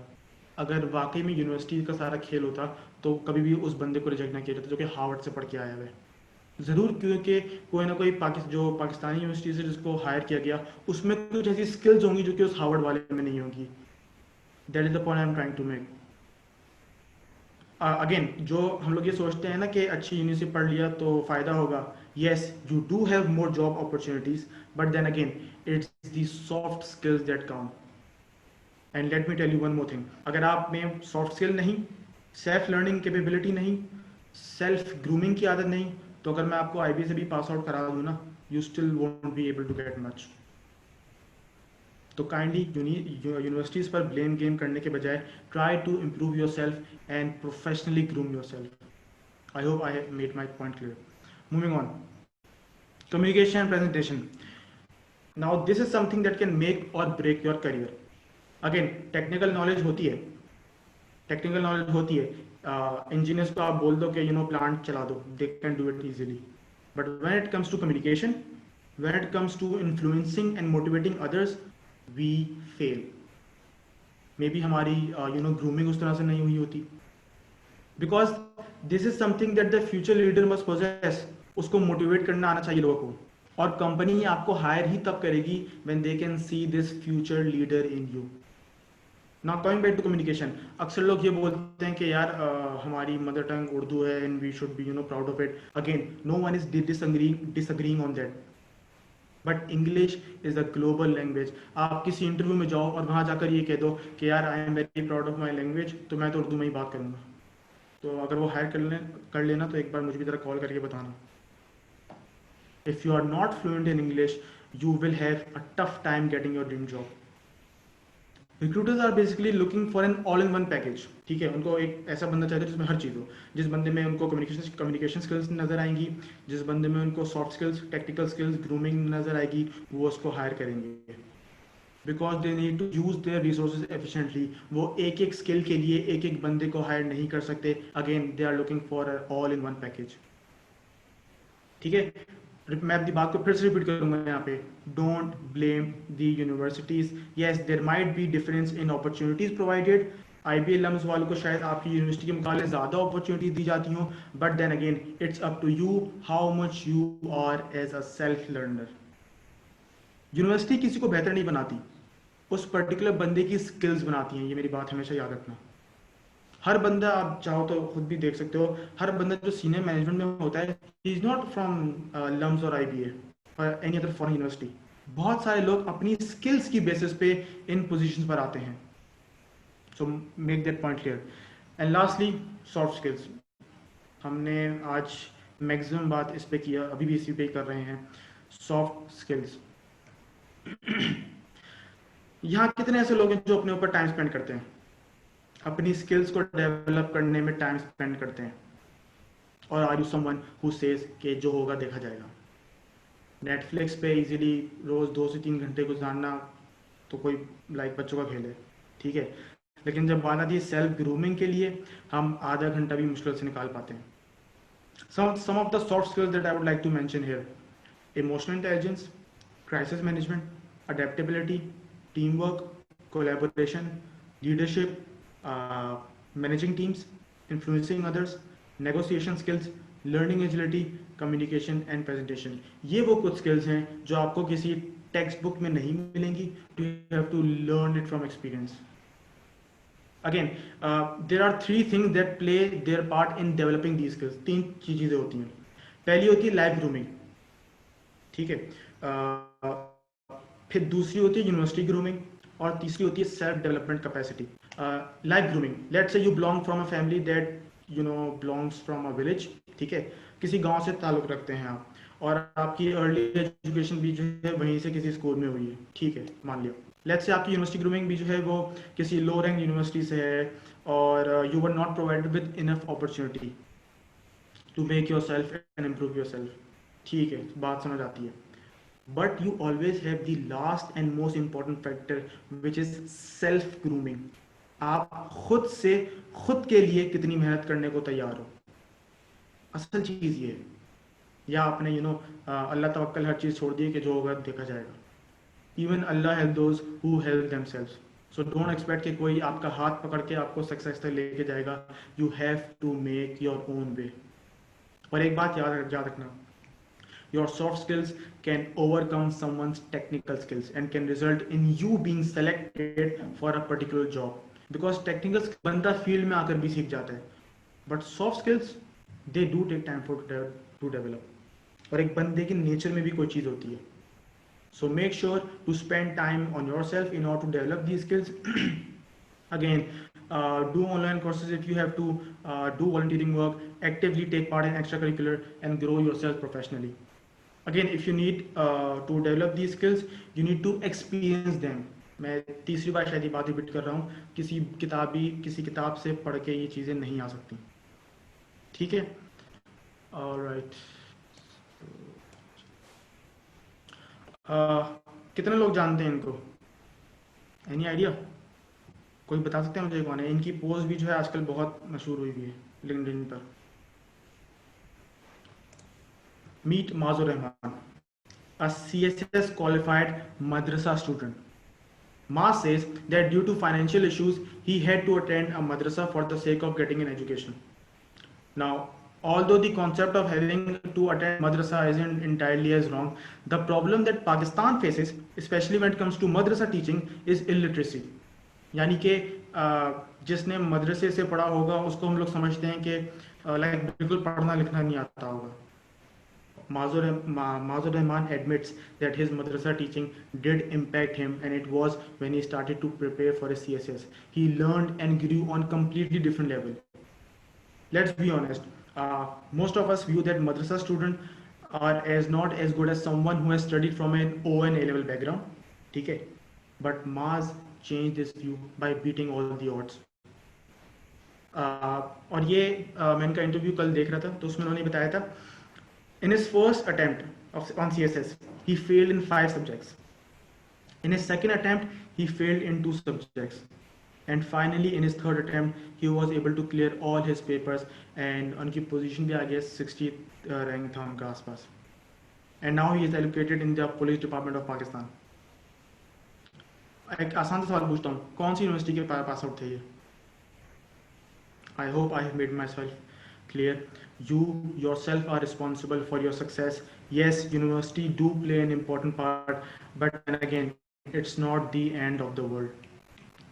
अगर वाकई में यूनिवर्सिटी का सारा खेल होता तो कभी भी उस बंदे को रिजेक्ट ना किया जाता जो कि हार्वर्ड से पढ़ के आया है. ज़रूर, क्योंकि कोई ना कोई जो पाकिस्तानी यूनिवर्सिटी से जिसको हायर किया गया उसमें कुछ ऐसी स्किल्स होंगी जो कि उस हार्वर्ड वाले में नहीं होंगी. That is the point I am trying to make. Again, जो हम लोग ये सोचते हैं ना कि अच्छी यूनिवर्सिटी पढ़ लिया तो फ़ायदा होगा. Yes, you do have more job opportunities, but then again it's the soft skills that count. And let me tell you one more thing, अगर आप में सॉफ्ट स्किल नहीं, सेल्फ लर्निंग कैपेबिलिटी नहीं, सेल्फ ग्रूमिंग की आदत नहीं, तो अगर मैं आपको IB से भी पास आउट करा दूँ ना, you still won't be able to get much. तो काइंडली यूनिवर्सिटीज़ पर ब्लेम गेम करने के बजाय try to improve your self and professionally groom your self. I hope I have made my point clear. Moving on, communication and presentation. Now this is something that can make or break your career. Again, technical knowledge होती है, engineers को आप बोल दो कि plant चला दो, they can do it easily. But when it comes to communication, when it comes to influencing and motivating others, we fail. Maybe हमारी grooming उस तरह से नहीं हुई होती. Because this is something that the future leader must possess. उसको motivate करना आना चाहिए लोगों को, और कंपनी आपको हायर ही तब करेगी when they can see this future leader in you. Now coming back to communication, अक्सर लोग ये बोलते हैं कि यार हमारी मदर टंग उर्दू है and we should be proud of it. Again, no one is disagreeing on that. But English is a global language. आप किसी इंटरव्यू में जाओ और वहाँ जाकर ये कह दो कि यार I am very proud of my language, तो मैं तो उर्दू में ही बात करूँगा. तो अगर वो हायर कर लेना तो एक बार मुझे भी ज़रा कॉल करके बताना. If you are not fluent in English, you will have a tough time getting your dream job. Recruiters are basically looking for an all in one package. ठीक है, उनको एक ऐसा बंदा चाहिए जिसमें हर चीज़ हो. जिस बंदे में उनको कम्युनिकेशन स्किल्स नज़र आएंगी, जिस बंदे में उनको soft skills, technical skills, grooming नज़र आएगी, वो उसको हायर करेंगे. Because they need to use their resources efficiently. वो एक एक स्किल के लिए एक एक बंदे को हायर नहीं कर सकते. Again, they are looking for all in one package. ठीक है, मैं अपनी बात को फिर से रिपीट करूंगा यहाँ पे. Don't blame the universities. Yes, there might be difference in opportunities provided. IB alums वालों को शायद आपकी यूनिवर्सिटी के मुकाबले ज़्यादा अपॉर्चुनिटीज दी जाती हों, but then again it's up to you how much you are as a self learner. University किसी को बेहतर नहीं बनाती, उस पर्टिकुलर बंदे की स्किल्स बनाती हैं. ये मेरी बात हमेशा याद रखना. हर बंदा, आप चाहो तो खुद भी देख सकते हो, हर बंदा जो सीनियर मैनेजमेंट में होता है, he is not from LUMS और IBA और एनी अदर फॉरेन यूनिवर्सिटी. बहुत सारे लोग अपनी स्किल्स की बेसिस पे इन पोजीशंस पर आते हैं. So make that point clear. And lastly, soft skills. हमने आज मैक्सिमम बात इस पे किया, अभी भी इसी पे ही कर रहे हैं. Soft skills. यहाँ कितने ऐसे लोग हैं जो अपने ऊपर टाइम स्पेंड करते हैं, अपनी स्किल्स को डेवलप करने में टाइम स्पेंड करते हैं, और are you someone who says कि जो होगा देखा जाएगा. नेटफ्लिक्स पे इजीली रोज 2 से 3 घंटे गुजारना तो कोई बच्चों का खेल है. ठीक है, लेकिन जब बात आती है सेल्फ ग्रूमिंग के लिए, हम आधा घंटा भी मुश्किल से निकाल पाते हैं. Some of the soft skills that I would like to mention here: emotional intelligence, crisis management, adaptability, team work, collaboration, leadership, managing teams, influencing others, negotiation skills, learning agility, communication and presentation. ये वो कुछ skills हैं जो आपको किसी text book में नहीं मिलेंगी. You have to learn it from experience. Again, there are 3 things that play their part in developing these skills. 3 चीज़ें होती हैं. पहली होती है लाइफ ग्रूमिंग. ठीक है। फिर दूसरी होती है यूनिवर्सिटी ग्रूमिंग, और तीसरी होती है self development capacity. Life grooming, let's say you belong from a family that belongs from a village, ठीक है, किसी गांव से ताल्लुक़ रखते हैं आप, और आपकी अर्ली एजुकेशन भी जो है वहीं से किसी स्कूल में हुई है, ठीक है, मान लिया। लेट्स से आपकी यूनिवर्सिटी ग्रूमिंग भी जो है वो किसी लो रैंक यूनिवर्सिटी से है, और you were not provided with enough opportunity to make your self and improve your self, ठीक है, बात समझ आती है। But you always have the last and most important factor which is self grooming. आप खुद से खुद के लिए कितनी मेहनत करने को तैयार हो, असल चीज ये है। या आपने अल्लाह तवक्कल हर चीज छोड़ दी कि जो होगा देखा जाएगा। Even Allah help those who help themselves. So don't expect कि कोई आपका हाथ पकड़ के आपको सक्सेस तक लेके जाएगा। You have to make your own way. और एक बात याद रखना, your soft skills can overcome someone's technical skills and can result in you being selected for a particular job, because technical बंदा फील्ड में आकर भी सीख जाता है, but soft skills they do take time to develop। और एक बंदे के नेचर में भी कोई चीज़ होती है। So make sure to spend time on yourself in order to develop these skills। Again, do online courses if you have to, do volunteering work, actively take part in extracurricular and grow yourself professionally। Again, if you need to develop these skills, you need to experience them। मैं तीसरी बार शायद ये बात repeat कर रहा हूँ, किसी किताब से पढ़ के ये चीज़ें नहीं आ सकती, ठीक है। ऑलराइट, कितने लोग जानते हैं इनको? Any idea? कोई बता सकते हैं मुझे कौन है? इनकी पोस्ट भी जो है आजकल बहुत मशहूर हुई हुई है लिंक्डइन पर। Meet Mazur Rahman, a CSS qualified madrasa student. Maz says that due to financial issues, he had to attend a madrasa for the sake of getting an education. Now, although the concept of having to attend madrasa isn't entirely as wrong, the problem that Pakistan faces, especially when it comes to madrasa teaching, is illiteracy। यानी कि जिसने मदरसे से पढ़ा होगा उसको हम लोग समझते हैं कि लाइक बिल्कुल पढ़ना लिखना नहीं आता होगा। Mazur Rahman admits that his madrasa teaching did impact him, and it was when he started to prepare for his CSS. He learned and grew on completely different level. Let's be honest, most of us view that madrasa students are not as good as someone who has studied from an O and A level background, ठीक है? But Maz changed this view by beating all the odds। और ये मैं इनका interview कल देख रहा था, तो उसमें उन्होंने बताया था in his first attempt on CSS, he failed in 5 subjects. In his second attempt, he failed in 2 subjects. And finally, in his third attempt, he was able to clear all his papers, and उनकी position भी I guess 60th rank था उनका आसपास। And now he is allocated in the police department of Pakistan। एक आसान सा सवाल पूछता हूँ, कौन सी यूनिवर्सिटी के पास आउट थे ये? I hope I have made myself clear। You yourself are responsible for your success। Yes, university do play an important part, but then again, it's not the end of the world,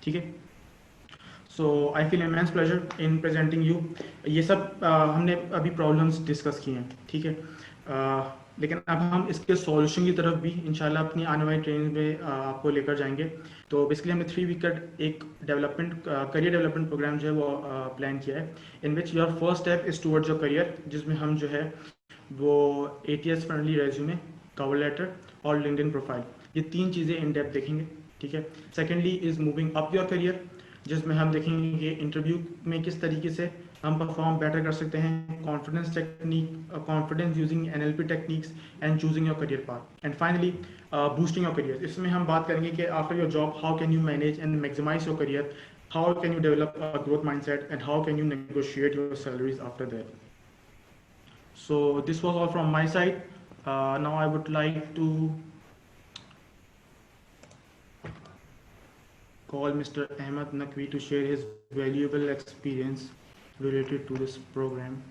ठीक है। So I feel immense pleasure in presenting you। ये सब हमने अभी problems discuss किए हैं, ठीक है। लेकिन अब हम इसके सॉल्यूशन की तरफ भी इंशाल्लाह अपनी आने वाली ट्रेनिंग में आपको लेकर जाएंगे। तो बेसिकली हमने 3 वीक का एक करियर डेवलपमेंट प्रोग्राम जो है वो प्लान किया है, in which your first step is towards your career, जिसमें हम जो है वो ATS friendly resume, cover letter और लिंक्डइन प्रोफाइल, ये 3 चीज़ें इन डेप्थ देखेंगे, ठीक है। Secondly is moving up your career, जिसमें हम देखेंगे कि इंटरव्यू में किस तरीके से हम परफॉर्म बेटर कर सकते हैं, confidence using NLP techniques and choosing your career path, and finally boosting your career. इसमें हम बात करेंगे कि after your job how can you manage and maximise your career, how can you develop a growth mindset, and how can you negotiate your salaries after that. So this was all from my side. Now I would like to call Mr. Ahmed Naqvi to share his valuable experience related to this program।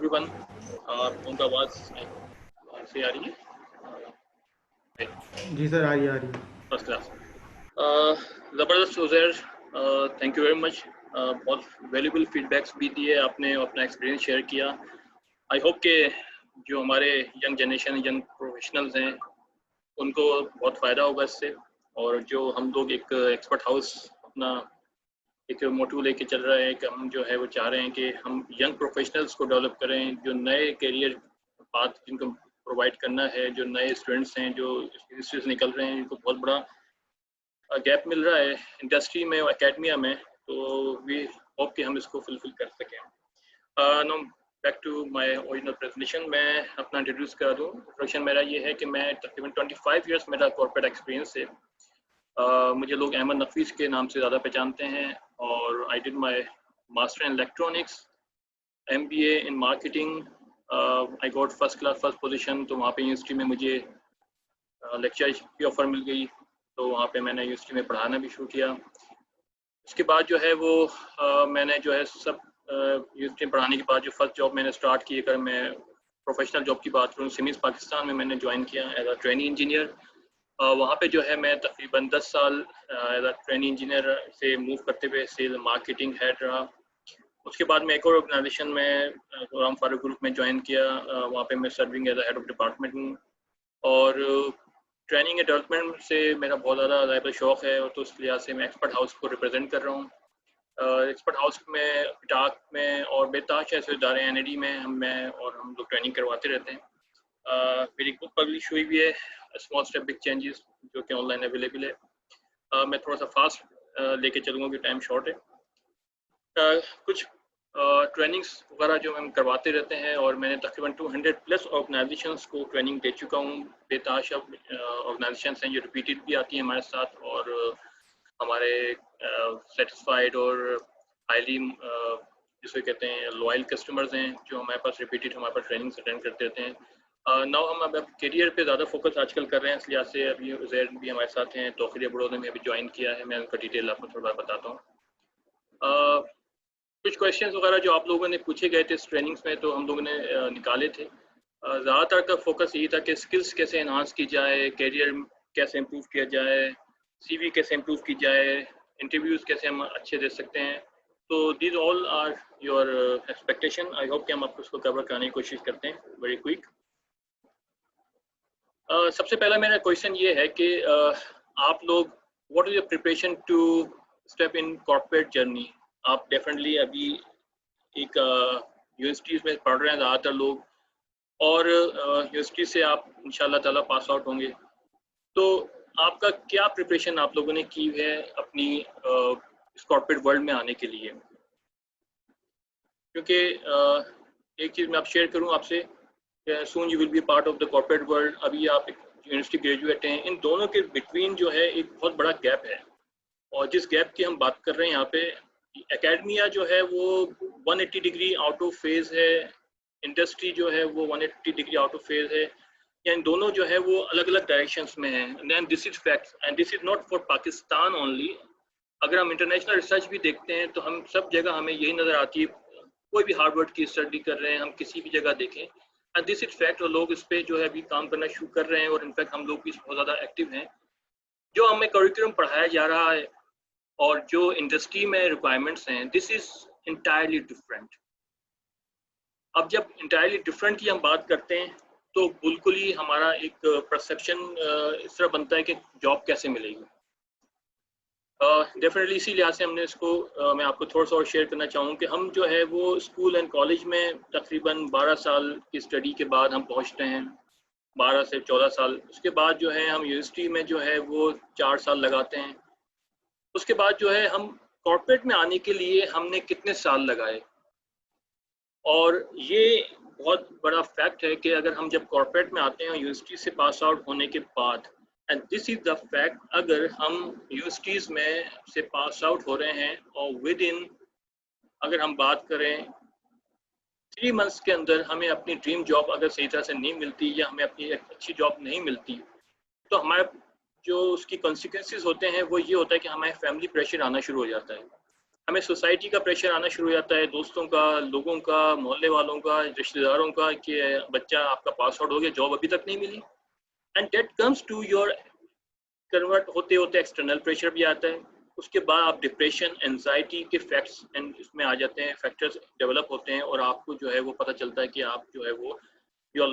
everyone. उनका आवाज़ से आ रही है? जी sir, आ रही है। First class. ज़बरदस्त Uzair, thank you very much. बहुत वैल्यूबल फीडबैक्स भी दिए आपने, अपना एक्सपीरियंस शेयर किया। आई होप कि जो हमारे यंग जनरेशन, यंग प्रोफेशनल्स हैं, उनको बहुत फ़ायदा होगा इससे। और जो हम लोग एक एक्सपर्ट हाउस अपना एक मोटिव लेके चल रहे हैं कि हम जो है वो चाह रहे हैं कि हम यंग प्रोफेशनल्स को डेवलप करें, जो नए करियर पाथ जिनको प्रोवाइड करना है, जो नए स्टूडेंट्स हैं जो इंडस्ट्री से निकल रहे हैं, इनको बहुत बड़ा गैप मिल रहा है इंडस्ट्री में और एकेडमिया में, तो वी होप कि हम इसको फुलफिल कर सकें। No back to my original presentation. मैं अपना इंट्रोड्यूस कर दूँ। इंट्रोडक्शन मेरा ये है कि मैं तकरीबन 25 ईयर्स मेरा कॉर्पोरेट एक्सपीरियंस है। मुझे लोग अहमद नफीस के नाम से ज़्यादा पहचानते हैं और I did my master in electronics, MBA in marketing. I got first class first position, तो वहाँ पे यूनिवर्सिटी में मुझे लेक्चर की ऑफ़र मिल गई, तो वहाँ पे मैंने यूनिवर्सिटी में पढ़ाना भी शुरू किया। उसके बाद जो है वो मैंने जो है सब यूनिवर्सिटी में पढ़ाने के बाद जो फर्स्ट जॉब मैंने स्टार्ट की, अगर मैं प्रोफेशनल जॉब की बात करूँ, सिमीज पाकिस्तान में मैंने ज्वाइन किया एज अ ट्रेनी इंजीनियर। वहाँ पे जो है मैं तकरीबन 10 साल एज अ ट्रेनी इंजीनियर से मूव करते हुए सेल मार्केटिंग हेड रहा। उसके बाद मैं एक और ऑर्गेनाइजेशन में गुलाम फारूक ग्रुप में ज्वाइन किया। वहाँ पे मैं serving as a head of department हूँ और ट्रेनिंग एंड डेवलपमेंट से मेरा बहुत ज़्यादा ज़्यादा शौक़ है, और तो उस लिहाज से मैं एक्सपर्ट हाउस को रिप्रेजेंट कर रहा हूँ। एक्सपर्ट हाउस में डाक में और बेताश ऐसे इदारे NAD में हम लोग ट्रेनिंग करवाते रहते हैं। मेरी बुक पब्लिश हुई भी है, स्मॉल स्टेप बिग चेंजेस, जो कि ऑनलाइन अवेलेबल है। मैं थोड़ा सा फास्ट लेके चलूँगा कि टाइम शॉर्ट है। कुछ ट्रेनिंग्स वगैरह जो हम करवाते रहते हैं, और मैंने तकरीबन 200+ ऑर्गेनाइजेशंस को ट्रेनिंग दे चुका हूँ। बेताश ऑर्गेनाइजेशंस हैं जो रिपीटेड भी आती हैं हमारे साथ, और हमारे सेटिस्फाइड और हाईली जिसको कहते हैं लॉयल कस्टमर्स हैं, जो हमारे पास रिपीटेड हमारे पास ट्रेनिंग्स अटेंड करते रहते हैं। नाउ हम अब करियर पे ज़्यादा फोकस आजकल कर रहे हैं, इसलिए से अभी उज़ैर भी हमारे साथ हैं, तौक़ीर बड़ौदा में अभी ज्वाइन किया है। मैं उनका डिटेल आपको थोड़ा बताता हूँ। कुछ क्वेश्चंस वगैरह जो आप लोगों ने पूछे गए थे इस ट्रेनिंग्स में, तो हम लोगों ने निकाले थे। ज़्यादातर का फोकस यही था कि स्किल्स कैसे एनहांस की जाए, करियर कैसे इम्प्रूव किया जाए, CV कैसे इम्प्रूव की जाए, इंटरव्यूज़ कैसे हम अच्छे दे सकते हैं। तो these all are your expectation. I hope कि हम आपको उसको कवर कराने की कोशिश करते हैं वेरी क्विक। सबसे पहला मेरा क्वेश्चन ये है कि आप लोग what is your preparation to step in corporate journey. आप डेफिनेटली अभी एक यूनिवर्सिटीज़ में पढ़ रहे हैं ज़्यादातर लोग, और यूनिवर्सिटी से आप इंशाल्लाह ताला पास आउट होंगे, तो आपका क्या प्रिपरेशन आप लोगों ने की है अपनी इस कॉर्पोरेट वर्ल्ड में आने के लिए? क्योंकि एक चीज़ मैं आप शेयर करूँ आपसे, soon you will B part of the corporate world. अभी आप एक यूनिवर्सिटी ग्रेजुएट हैं, इन दोनों के बिटवीन जो है एक बहुत बड़ा गैप है, और जिस गैप की हम बात कर रहे हैं यहाँ पे, एकेडमिया जो है वो 180 डिग्री आउट ऑफ फेज है, इंडस्ट्री जो है वो 180 डिग्री आउट ऑफ फेज है, या इन दोनों जो है वो अलग अलग डायरेक्शंस में हैं। And this is fact and this is not for Pakistan only. अगर हम इंटरनेशनल रिसर्च भी देखते हैं तो हम सब जगह हमें यही नज़र आती है, कोई भी हार्वर्ड की स्टडी कर रहे हैं, हम किसी भी जगह देखें, एंड दिस इज फैक्ट, और लोग इस पर जो है अभी काम करना शुरू कर रहे हैं, और इनफैक्ट हम लोग भी बहुत ज़्यादा एक्टिव हैं। जो हमें करिकुलम पढ़ाया जा रहा है और जो इंडस्ट्री में रिक्वायरमेंट्स हैं, दिस इज इंटायरली डिफरेंट। अब जब इंटायरली डिफरेंट की हम बात करते हैं, तो बिल्कुल ही हमारा एक परसेप्शन इस तरह बनता है कि जॉब कैसे मिलेगी। डेफिनेटली इसी लिहाज से हमने इसको मैं आपको थोड़ा सा और शेयर करना चाहूँ कि हम जो है वो स्कूल एंड कॉलेज में तकरीबन 12 साल की स्टडी के बाद हम पहुँचते हैं, 12 से 14 साल। उसके बाद जो है हम यूनिवर्सिटी में जो है वो 4 साल लगाते हैं। उसके बाद जो है हम कॉर्पोरेट में आने के लिए हमने कितने साल लगाए, और ये बहुत बड़ा फैक्ट है कि अगर हम जब कॉर्पोरेट में आते हैं यूनिवर्सिटी से पास आउट होने के बाद, and this is the fact, अगर हम यूनिवर्सिटीज़ में से पास आउट हो रहे हैं और विद इन अगर हम बात करें 3 मंथ्स के अंदर हमें अपनी ड्रीम जॉब अगर सही तरह से नहीं मिलती, या हमें अपनी एक अच्छी जॉब नहीं मिलती, तो हमारे जो उसकी कॉन्सिक्वेंसेस होते हैं वो ये होता है कि हमारे फैमिली प्रेशर आना शुरू हो जाता है। हमें सोसाइटी का प्रेशर आना शुरू हो जाता है, दोस्तों का, लोगों का, मोहल्ले वालों का, रिश्तेदारों का, कि बच्चा आपका पास आउट हो गया, जॉब अभी तक नहीं मिली, and that comes to your, convert होते होते एक्सटर्नल प्रेशर भी आता है। उसके बाद आप डिप्रेशन, एंजाइटी के फैक्ट्स एंड इसमें आ जाते हैं, फैक्टर्स डेवलप होते हैं, और आपको जो है वो पता चलता है कि आप जो है वो you are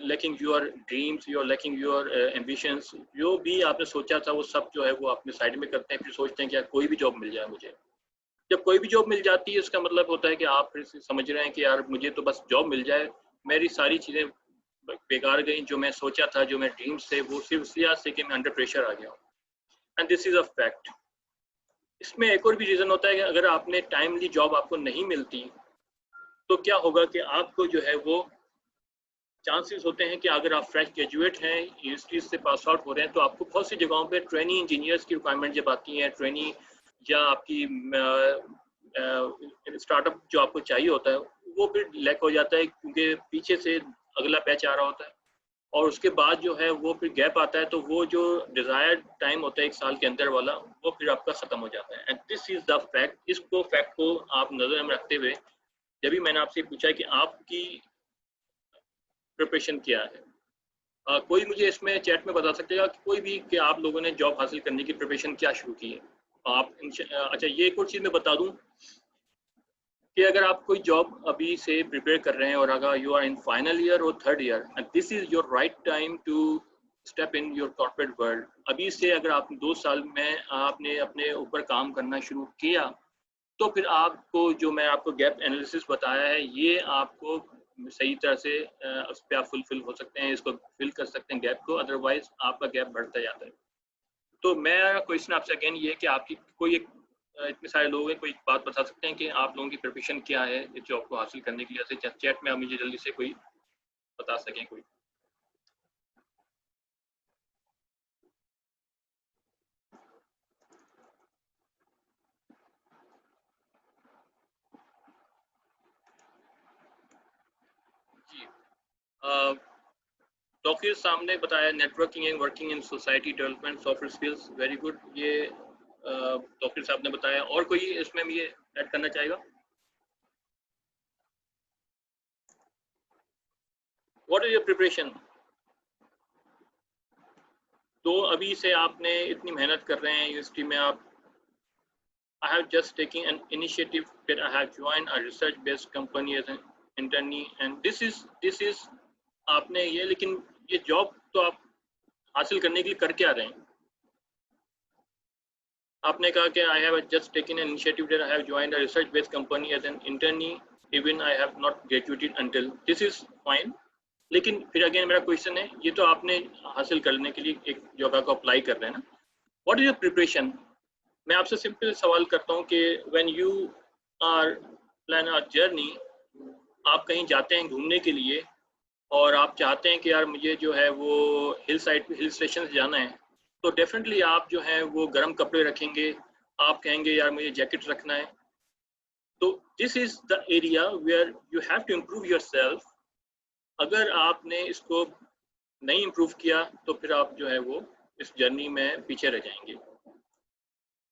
lacking your dreams, you are lacking your ambitions, जो भी आपने सोचा था वो सब जो है वो अपने साइड में करते हैं, फिर सोचते हैं कि यार कोई भी जॉब मिल जाए मुझे। जब कोई भी जॉब मिल जाती है इसका मतलब होता है कि आप फिर से समझ रहे हैं कि यार मुझे तो बस जॉब मिल जाए, मेरी सारी चीज़ें बेकार गई, जो मैं सोचा था, जो मैं ड्रीम्स थे, वो सिर्फ इसलिए से कि मैं अंडर प्रेशर आ गया हूँ, and this is a fact. इसमें एक और भी रीज़न होता है कि अगर आपने टाइमली जॉब आपको नहीं मिलती तो क्या होगा कि आपको जो है वो चांसेस होते हैं कि अगर आप फ्रेश ग्रेजुएट हैं, यूनिवर्सिटी से पास आउट हो रहे हैं, तो आपको बहुत सी जगहों पे ट्रेनी इंजीनियर्स की रिक्वायरमेंट जब आती है, ट्रेनी या आपकी स्टार्टअप जो आपको चाहिए होता है, वो फिर लैक हो जाता है क्योंकि पीछे से अगला बैच आ रहा होता है, और उसके बाद जो है वो फिर गैप आता है, तो वो जो डिज़ायर्ड टाइम होता है 1 साल के अंदर वाला, वो फिर आपका ख़त्म हो जाता है, and this is the fact. इसको फैक्ट को आप नज़र में रखते हुए, जब भी मैंने आपसे पूछा कि आपकी प्रिपरेशन क्या है, कोई मुझे इसमें चैट में बता सकतेगा कि कोई भी कि आप लोगों ने जॉब हासिल करने की प्रिपरेशन क्या शुरू की है आप? अच्छा, ये एक और चीज़ मैं बता दूं कि अगर आप कोई जॉब अभी से प्रिपेयर कर रहे हैं और अगर you are in final year और third year, and this is your right time to step in your corporate world. अभी से अगर आप 2 साल में आपने अपने ऊपर काम करना शुरू किया, तो फिर आपको जो मैं आपको गैप एनालिसिस बताया है, ये आपको सही तरह से उस पर आप फुलफिल हो सकते हैं, इसको फिल कर सकते हैं गैप को, अदरवाइज आपका गैप बढ़ता जाता है। तो मेरा क्वेश्चन आपसे अगेन ये है कि आपकी कोई एक इतने सारे लोग हैं, कोई बात बता सकते हैं कि आप लोगों की प्रिपरेशन क्या है इस जॉब को हासिल करने के लिए? ऐसे चैट में आप मुझे जल्दी से कोई बता सकें कोई। जी, डॉक्टर सामने बताया networking and working in society development software skills, very good. ये डॉक्टर साहब ने बताया, और कोई इसमें ये ऐड करना चाहेगा? What is your preparation? तो अभी से आपने इतनी मेहनत कर रहे हैं यूनिवर्सिटी में आप। I have just taken an initiative that I have joined a research-based company as an internee, and this is आपने ये, लेकिन ये जॉब तो आप हासिल करने के लिए कर क्या रहे हैं? आपने कहा कि I have just taken an initiative that I have joined a research-based company as an internee, even I have not graduated until. This is fine, लेकिन फिर अगेन मेरा क्वेश्चन है, ये तो आपने हासिल करने के लिए एक जगह को अप्लाई कर रहे हैं ना? What is your preparation? मैं आपसे सिंपल सवाल करता हूँ कि when you are plan a journey, आप कहीं जाते हैं घूमने के लिए और आप चाहते हैं कि यार मुझे जो है वो हिल स्टेशन जाना है, तो डेफिनेटली आप जो है वो गर्म कपड़े रखेंगे, आप कहेंगे यार मुझे जैकेट रखना है। तो this is the area where you have to improve yourself. अगर आपने इसको नहीं इम्प्रूव किया तो फिर आप जो है वो इस जर्नी में पीछे रह जाएंगे।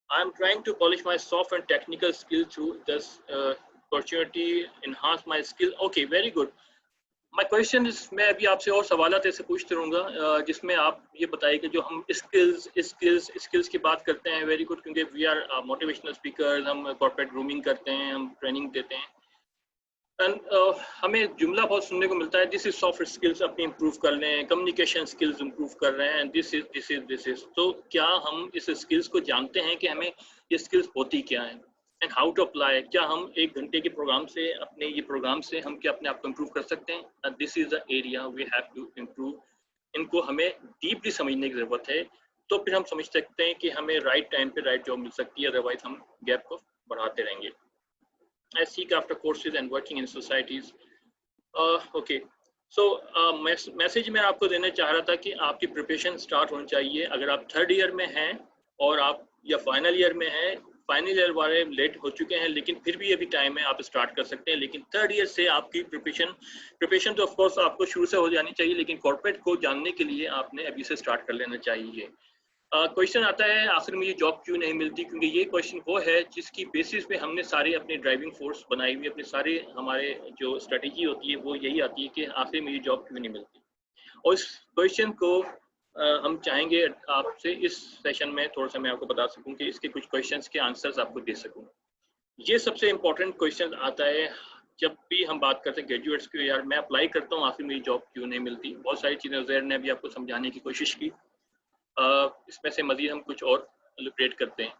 I am trying to polish my soft and technical skill through this opportunity, enhance my skill. Okay, very good. My question is, मैं अभी आपसे और सवालात ऐसे पूछते रहूँगा जिसमें आप ये बताइए कि जो हम स्किल्स की बात करते हैं, वेरी गुड, क्योंकि वी आर मोटिवेशनल स्पीकर्स, हम कॉर्पोरेट ग्रूमिंग करते हैं, हम ट्रेनिंग देते हैं, एंड हमें जुमला बहुत सुनने को मिलता है, दिस इज सॉफ्ट स्किल्स अपनी इम्प्रूव कर लें, कम्युनिकेशन स्किल्स इम्प्रूव कर रहे हैं, दिस इज। तो क्या हम इस स्किल्स को जानते हैं कि हमें ये स्किल्स होती क्या है एंड हाउ टू अप्लाई? क्या हम 1 घंटे के प्रोग्राम से, अपने ये प्रोग्राम से हम क्या अपने आप को इम्प्रूव कर सकते हैं? This is the area we have to improve. इनको हमें डीपली समझने की ज़रूरत है, तो फिर हम समझ सकते हैं कि हमें राइट टाइम पे राइट जॉब मिल सकती है, अदरवाइज हम गैप को बढ़ाते रहेंगे। I seek after courses and working in societies. Okay. So message मैं आपको देना चाह रहा था कि आपकी प्रिपरेशन स्टार्ट होनी चाहिए। अगर आप थर्ड ईयर में हैं और आप या फाइनल ईयर में हैं, फाइनल ईयर वाले लेट हो चुके हैं, लेकिन फिर भी अभी टाइम है, आप स्टार्ट कर सकते हैं। लेकिन थर्ड ईयर से आपकी प्रिपरेशन तो ऑफकोर्स आपको शुरू से हो जानी चाहिए, लेकिन कॉर्पोरेट को जानने के लिए आपने अभी से स्टार्ट कर लेना चाहिए। क्वेश्चन आता है आखिर में ये जॉब क्यों नहीं मिलती, क्योंकि ये क्वेश्चन वो है जिसकी बेसिस पे हमने सारे अपने ड्राइविंग फोर्स बनाई हुई, अपने सारे हमारे जो स्ट्रेटेजी होती है वो यही आती है कि आखिर में ये जॉब क्यों नहीं मिलती। और इस क्वेश्चन को हम चाहेंगे आपसे इस सेशन में थोड़ा सा मैं आपको बता सकूं कि इसके कुछ क्वेश्चंस के आंसर्स आपको दे सकूं। ये सबसे इम्पोर्टेंट क्वेश्चन आता है जब भी हम बात करते हैं ग्रेजुएट्स की, यार मैं अप्लाई करता हूँ आखिर मेरी जॉब क्यों नहीं मिलती। बहुत सारी चीज़ें उज़ैर ने भी आपको समझाने की कोशिश की, इसमें से मज़ीद हम कुछ और एलिब्रेट करते हैं।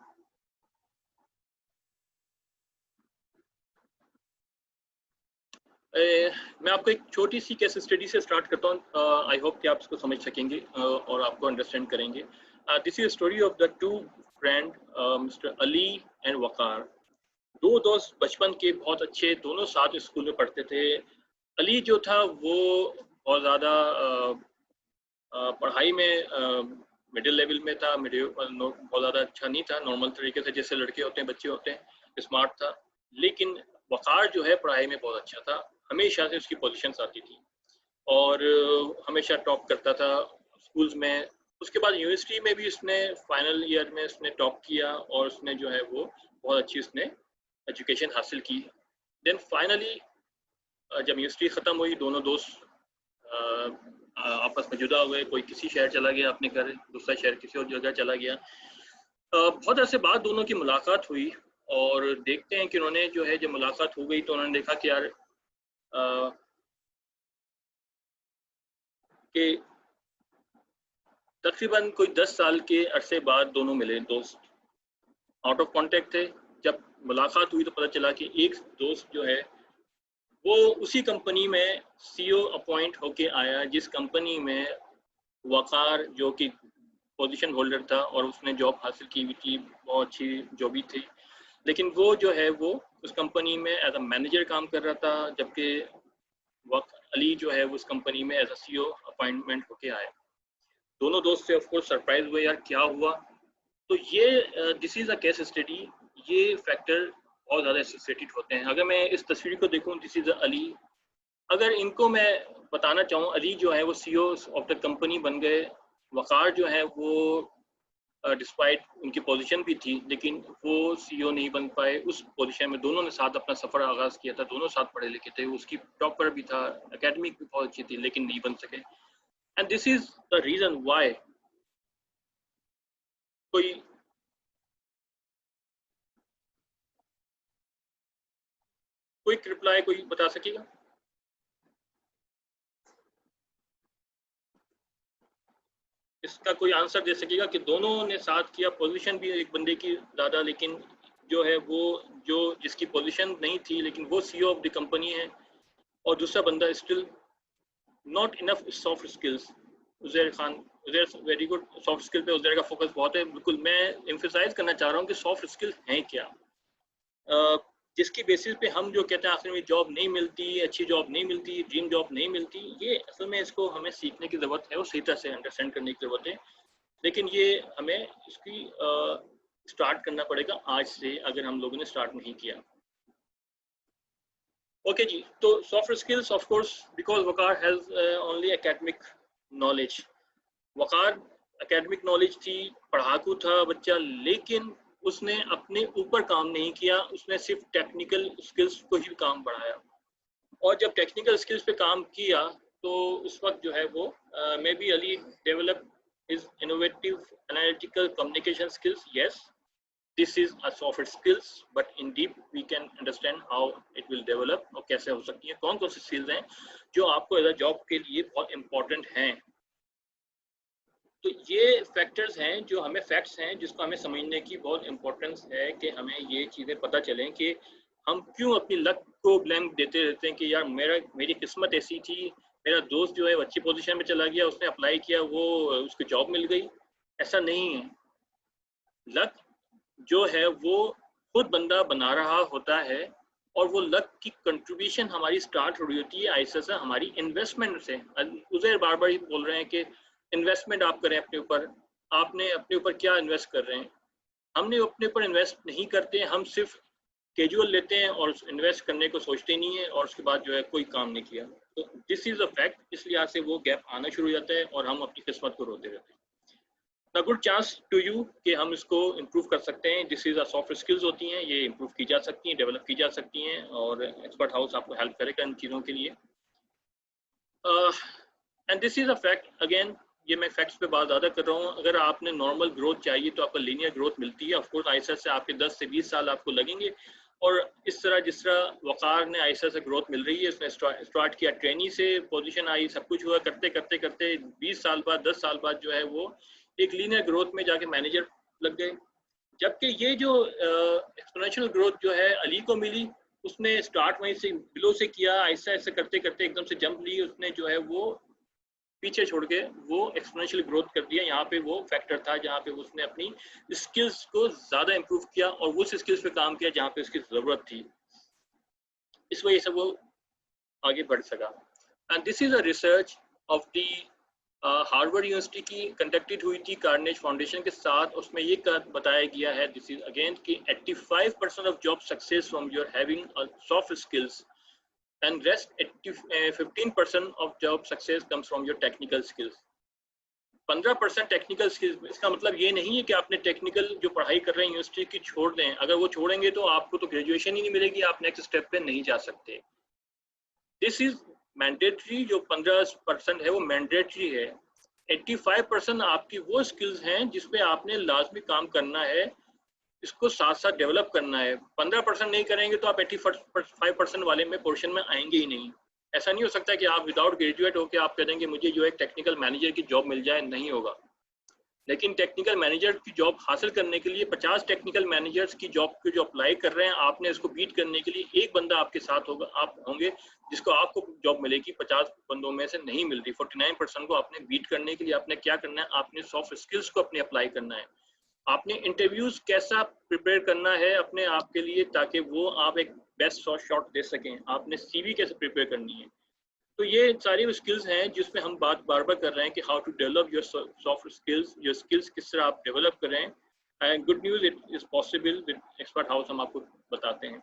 मैं आपको एक छोटी सी केस स्टडी से स्टार्ट करता हूँ। आई होप कि आप इसको समझ सकेंगे और आपको अंडरस्टैंड करेंगे। This is story of the two friend mister Ali and Waqar. दो दोस्त बचपन के बहुत अच्छे, दोनों साथ स्कूल में पढ़ते थे। अली जो था वो बहुत ज़्यादा पढ़ाई में मिडिल लेवल में था, बहुत ज़्यादा अच्छा नहीं था, नॉर्मल तरीके से जैसे लड़के होते हैं, बच्चे होते हैं, स्मार्ट था। लेकिन वकार जो है पढ़ाई में बहुत अच्छा था, हमेशा से उसकी पोजीशंस आती थी और हमेशा टॉप करता था स्कूल्स में। उसके बाद यूनिवर्सिटी में भी उसने फाइनल ईयर में उसने टॉप किया और उसने जो है वो बहुत अच्छी उसने एजुकेशन हासिल की। देन फाइनली जब यूनिवर्सिटी ख़त्म हुई, दोनों दोस्त आपस में जुदा हुए, कोई किसी शहर चला गया अपने घर, दूसरा शहर किसी और जगह चला गया। बहुत अरसे बाद दोनों की मुलाकात हुई और देखते हैं कि उन्होंने जो है जब मुलाकात हो गई तो उन्होंने देखा कि यार कि तकरीबन कोई 10 साल के अरसे बाद दोनों मिले। दोस्त आउट ऑफ कांटेक्ट थे। जब मुलाकात हुई तो पता चला कि एक दोस्त जो है वो उसी कंपनी में सीईओ अपॉइंट होके आया जिस कंपनी में वकार जो कि पोजीशन होल्डर था और उसने जॉब हासिल की हुई थी, बहुत अच्छी जॉब ही थी। लेकिन वो जो है वो उस कंपनी में एज अ मैनेजर काम कर रहा था, जबकि अली जो है उस कंपनी में एज अ सीईओ अपॉइंटमेंट होके आया। दोनों दोस्त से ऑफ कोर्स सरप्राइज हुए, यार क्या हुआ। तो ये this is a case study. ये फैक्टर बहुत ज़्यादा एसोसिएटेड होते हैं। अगर मैं इस तस्वीर को देखूं, दिस इज अली। अगर इनको मैं बताना चाहूँ, अली जो है वो सीईओ ऑफ द कंपनी बन गए। वकार जो है वो डिस्पाइट उनकी पोजीशन भी थी लेकिन वो सीईओ नहीं बन पाए। उस पोजीशन में दोनों ने साथ अपना सफ़र आगाज़ किया था, दोनों साथ पढ़े लिखे थे, उसकी टॉपर भी था, एकेडमिक भी बहुत अच्छी थी, लेकिन नहीं बन सके। And this is the reason why. कोई क्विक रिप्लाई कोई बता सकेगा? इसका कोई आंसर दे सकेगा कि दोनों ने साथ किया, पोजीशन भी एक बंदे की ज़्यादा, लेकिन जो है वो जो जिसकी पोजीशन नहीं थी लेकिन वो सीईओ ऑफ द कंपनी है, और दूसरा बंदा still not enough soft skills. Uzair Khan, Uzair very good soft skill पे उज़ैर का फोकस बहुत है। बिल्कुल मैं एम्फेसाइज करना चाह रहा हूँ कि सॉफ्ट स्किल्स हैं क्या, जिसकी बेसिस पे हम जो कहते हैं आखिर में जॉब नहीं मिलती, अच्छी जॉब नहीं मिलती, ड्रीम जॉब नहीं मिलती। ये असल में इसको हमें सीखने की ज़रूरत है और सही तरह से अंडरस्टैंड करने की ज़रूरत है। लेकिन ये हमें इसकी स्टार्ट करना पड़ेगा आज से, अगर हम लोगों ने स्टार्ट नहीं किया। ओके जी, तो soft skills of course because Waqar has only academic knowledge. Waqar academic knowledge थी, पढ़ाकू था बच्चा, लेकिन उसने अपने ऊपर काम नहीं किया, उसने सिर्फ टेक्निकल स्किल्स को ही काम बढ़ाया। और जब टेक्निकल स्किल्स पे काम किया तो उस वक्त जो है वो maybe Ali develop his innovative analytical communication skills. Yes, this is a soft skills, but in deep we can understand how it will develop और कैसे हो सकती है, कौन कौन सी स्किल्स हैं जो आपको एज अ जॉब के लिए बहुत इंपॉर्टेंट हैं। तो ये फैक्टर्स हैं जो हमें फैक्ट्स हैं जिसको हमें समझने की बहुत इंपॉर्टेंस है कि हमें ये चीज़ें पता चलें कि हम क्यों अपनी लक को ब्लेम देते रहते हैं कि यार मेरी किस्मत ऐसी थी, मेरा दोस्त जो है अच्छी पोजीशन में चला गया, उसने अप्लाई किया, वो उसको जॉब मिल गई। ऐसा नहीं है। लक जो है वो खुद बंदा बना रहा होता है और वो लक की कंट्रीब्यूशन हमारी स्टार्ट हो रही होती है ऐसा से हमारी इन्वेस्टमेंट से। उज़ैर बार बार बोल रहे हैं कि इन्वेस्टमेंट आप करें अपने ऊपर। आपने अपने ऊपर क्या इन्वेस्ट कर रहे हैं? हमने अपने ऊपर इन्वेस्ट नहीं करते, हम सिर्फ कैजुअल लेते हैं और इन्वेस्ट करने को सोचते नहीं है और उसके बाद जो है कोई काम नहीं किया। तो दिस इज अ फैक्ट। इस लिहाज से वो गैप आना शुरू हो जाता है और हम अपनी किस्मत को रोते रहते हैं। A good chance to you कि हम इसको इम्प्रूव कर सकते हैं। This is a soft skills होती हैं, ये इम्प्रूव की जा सकती हैं, डेवलप की जा सकती हैं और एक्सपर्ट हाउस आपको हेल्प करेगा इन चीज़ों के लिए। And this is a fact again, ये मैं फैक्ट्स पे बात ज़्यादा कर रहा हूँ। अगर आपने नॉर्मल ग्रोथ चाहिए तो आपको लीनियर ग्रोथ मिलती है। ऑफ कोर्स आयशा से आपके 10 से 20 साल आपको लगेंगे और इस तरह जिस तरह वक़ार ने आयशा से ग्रोथ मिल रही है, उसने स्टार्ट किया ट्रेनी से, पोजीशन आई, सब कुछ हुआ, करते करते करते 20 साल बाद 10 साल बाद जो है वो एक लीनियर ग्रोथ में जाके मैनेजर लग गए। जबकि ये जो एक्सपोनेंशियल ग्रोथ जो है अली को मिली, उसने स्टार्ट वहीं से बिलो से किया, ऐसा ऐसा करते करते एकदम से जंप ली, उसने जो है वो पीछे छोड़ के वो एक्सपोनेंशियल ग्रोथ कर दिया। यहाँ पे वो फैक्टर था जहाँ पे उसने अपनी स्किल्स को ज़्यादा इम्प्रूव किया और उस स्किल्स पे काम किया जहाँ पे उसकी ज़रूरत थी। इस वजह से वो आगे बढ़ सका। And this is a research of the Harvard university की कंडक्टेड हुई थी कार्नेज फाउंडेशन के साथ। उसमें ये बताया गया है, दिस इज अगेन कि 85% of job success from your having soft skills and rest 15% of job success comes from your technical skills। 15% technical skills. इसका मतलब ये नहीं है कि आपने टेक्निकल जो पढ़ाई कर रहे हैं यूनिवर्सिटी की छोड़ दें। अगर वो छोड़ेंगे तो आपको तो ग्रेजुएशन ही नहीं मिलेगी, आप नेक्स्ट स्टेप पे नहीं जा सकते। दिस इज मैंडेटरी, जो 15% है वो मैंडेटरी है। 85% आपकी वो स्किल्स हैं जिसपे आपने लाजमी काम करना है, इसको साथ साथ डेवलप करना है। 15% नहीं करेंगे तो आप 85% वाले में पोर्शन में आएंगे ही नहीं। ऐसा नहीं हो सकता कि आप विदाउट ग्रेजुएट होकर आप कह देंगे मुझे जो एक टेक्निकल मैनेजर की जॉब मिल जाए, नहीं होगा। लेकिन टेक्निकल मैनेजर की जॉब हासिल करने के लिए 50 टेक्निकल मैनेजर्स की जॉब को जो अप्लाई कर रहे हैं, आपने इसको बीट करने के लिए एक बंदा आपके साथ होगा, आप होंगे जिसको आपको जॉब मिलेगी। 50 बंदों में से नहीं मिल रही। 49% को आपने बीट करने के लिए आपने क्या करना है, आपने सॉफ्ट स्किल्स को अपने अप्लाई करना है। आपने इंटरव्यूज कैसा प्रिपेयर करना है अपने आप के लिए ताकि वो आप एक बेस्ट शॉट दे सकें। आपने सीवी कैसे प्रिपेयर करनी है। तो ये सारी स्किल्स हैं जिसमें हम बात बार बार कर रहे हैं कि how to develop your soft skills. Your skills किस तरह आप डेवलप करें। And good news, it is possible with Expert House, हम आपको बताते हैं।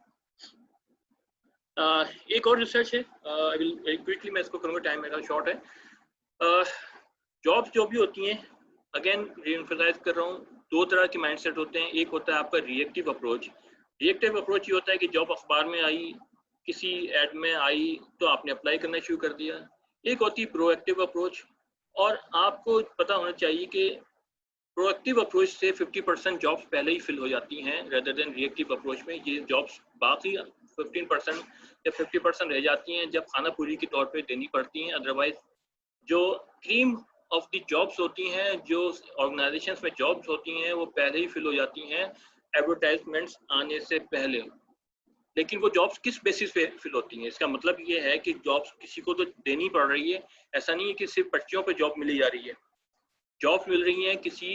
एक और रिसर्च है, आई विल क्विकली मैं इसको करूँगा, टाइम मेरा शॉर्ट है। जॉब्स जो भी होती हैं, अगेन रीएम्फसाइज कर रहा हूँ, दो तरह के माइंडसेट होते हैं। एक होता है आपका रिएक्टिव अप्रोच। रिएक्टिव अप्रोच ये होता है कि जॉब अखबार में आई, किसी एड में आई तो आपने अप्लाई करना शुरू कर दिया। एक होती है प्रोएक्टिव अप्रोच, और आपको पता होना चाहिए कि प्रोएक्टिव अप्रोच से 50% जॉब्स पहले ही फिल हो जाती हैं रेदर देन रिएक्टिव अप्रोच में। ये जॉब्स बाकी 15% या 50% रह जाती हैं जब खाना पूरी के तौर पे देनी पड़ती हैं। अदरवाइज जो क्रीम ऑफ द जॉब्स होती हैं, जो ऑर्गेनाइजेशंस में जॉब्स होती हैं, वो पहले ही फिल हो जाती हैं एडवर्टाइजमेंट्स आने से पहले। लेकिन वो जॉब्स किस बेसिस पे फिल होती हैं, इसका मतलब ये है कि जॉब्स किसी को तो देनी पड़ रही है। ऐसा नहीं है कि सिर्फ पर्चियों पे जॉब मिली जा रही है। जॉब्स मिल रही हैं किसी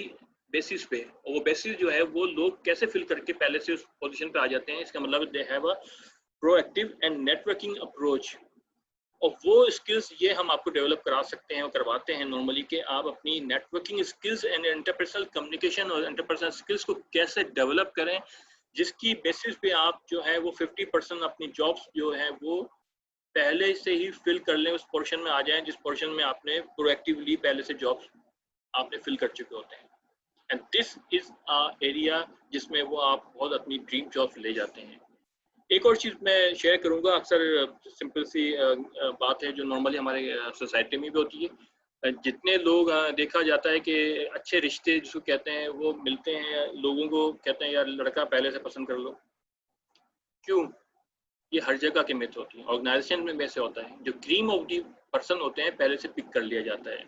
बेसिस पे, और वो बेसिस जो है वो लोग कैसे फिल करके पहले से उस पोजीशन पे आ जाते हैं। इसका मतलब they have a proactive and networking approach. और वो स्किल्स ये हम आपको डेवलप करा सकते हैं और करवाते हैं नॉर्मली, कि आप अपनी networking skills and interpersonal communication और इंटरपर्सनल स्किल्स को कैसे डेवलप करें, जिसकी बेसिस पे आप जो है वो 50% अपनी जॉब्स जो है वो पहले से ही फिल कर लें, उस पोर्शन में आ जाएं जिस पोर्शन में आपने प्रोएक्टिवली पहले से जॉब्स आपने फिल कर चुके होते हैं। And this is a area जिसमें वो आप बहुत अपनी ड्रीम जॉब्स ले जाते हैं। एक और चीज़ मैं शेयर करूंगा, अक्सर सिंपल सी बात है जो नॉर्मली हमारे सोसाइटी में भी होती है। जितने लोग देखा जाता है कि अच्छे रिश्ते जिसको कहते हैं वो मिलते हैं, लोगों को कहते हैं यार लड़का पहले से पसंद कर लो। क्यों? ये हर जगह के मिथ होती है। ऑर्गेनाइजेशन में वैसे होता है, जो क्रीम ऑफ दी पर्सन होते हैं पहले से पिक कर लिया जाता है।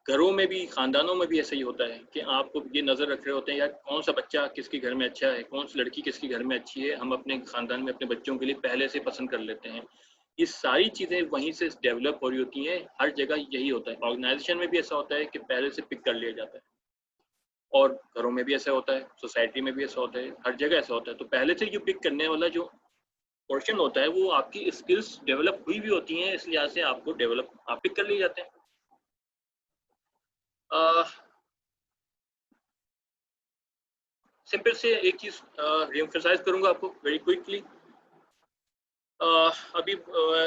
घरों में भी, खानदानों में भी ऐसा ही होता है कि आपको ये नज़र रख रहे होते हैं यार कौन सा बच्चा किसके घर में अच्छा है, कौन सी लड़की किसके घर में अच्छी है। हम अपने खानदान में अपने बच्चों के लिए पहले से पसंद कर लेते हैं। ये सारी चीज़ें वहीं से डेवलप हो रही होती हैं। हर जगह यही होता है। ऑर्गेनाइजेशन में भी ऐसा होता है कि पहले से पिक कर लिया जाता है, और घरों में भी ऐसा होता है, सोसाइटी में भी ऐसा होता है, हर जगह ऐसा होता है। तो पहले से जो पिक करने वाला जो पोर्शन होता है वो आपकी स्किल्स डेवलप हुई भी होती हैं, इस लिहाज से आपको डेवलप आप पिक कर लिए जाते हैं। सिंपल से एक चीज़ रीएम्फसाइज करूंगा आपको वेरी क्विकली। अभी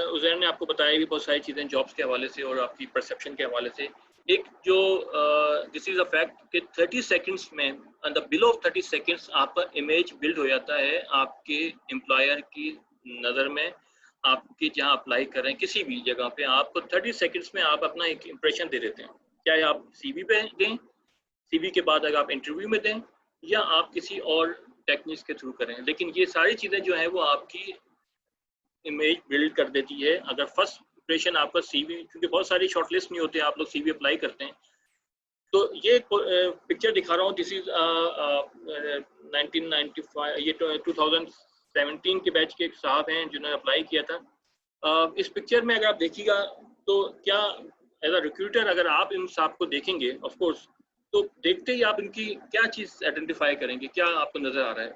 उज़ैर ने आपको बताया भी बहुत सारी चीज़ें जॉब्स के हवाले से और आपकी परसेप्शन के हवाले से एक जो दिस इज अ फैक्ट कि 30 सेकंड्स में एंड द बिलो 30 सेकंड्स आपका इमेज बिल्ड हो जाता है आपके एम्प्लॉयर की नज़र में। आपकी जहां अप्लाई कर रहे हैं किसी भी जगह पे, आपको 30 सेकंड्स में आप अपना एक इंप्रेशन दे देते हैं, चाहे आप सीवी पे दें, सीवी के बाद अगर आप इंटरव्यू में दें, या आप किसी और टेक्निक्स के थ्रू करें। लेकिन ये सारी चीज़ें जो है वो आपकी इमेज बिल्ड कर देती है। अगर फर्स्ट इंप्रेशन आपका सीवी, क्योंकि बहुत सारी शॉर्टलिस्ट नहीं होते, आप लोग सीवी अप्लाई करते हैं, तो ये पिक्चर दिखा रहा हूँ, दिस इज 1995, ये 2017 के बैच के एक साहब हैं जिन्होंने अप्लाई किया था। इस पिक्चर में अगर आप देखिएगा तो क्या एज अ रिक्रूटर अगर आप इन साहब को देखेंगे, ऑफ कोर्स, तो देखते ही आप इनकी क्या चीज़ आइडेंटिफाई करेंगे, क्या आपको नजर आ रहा है,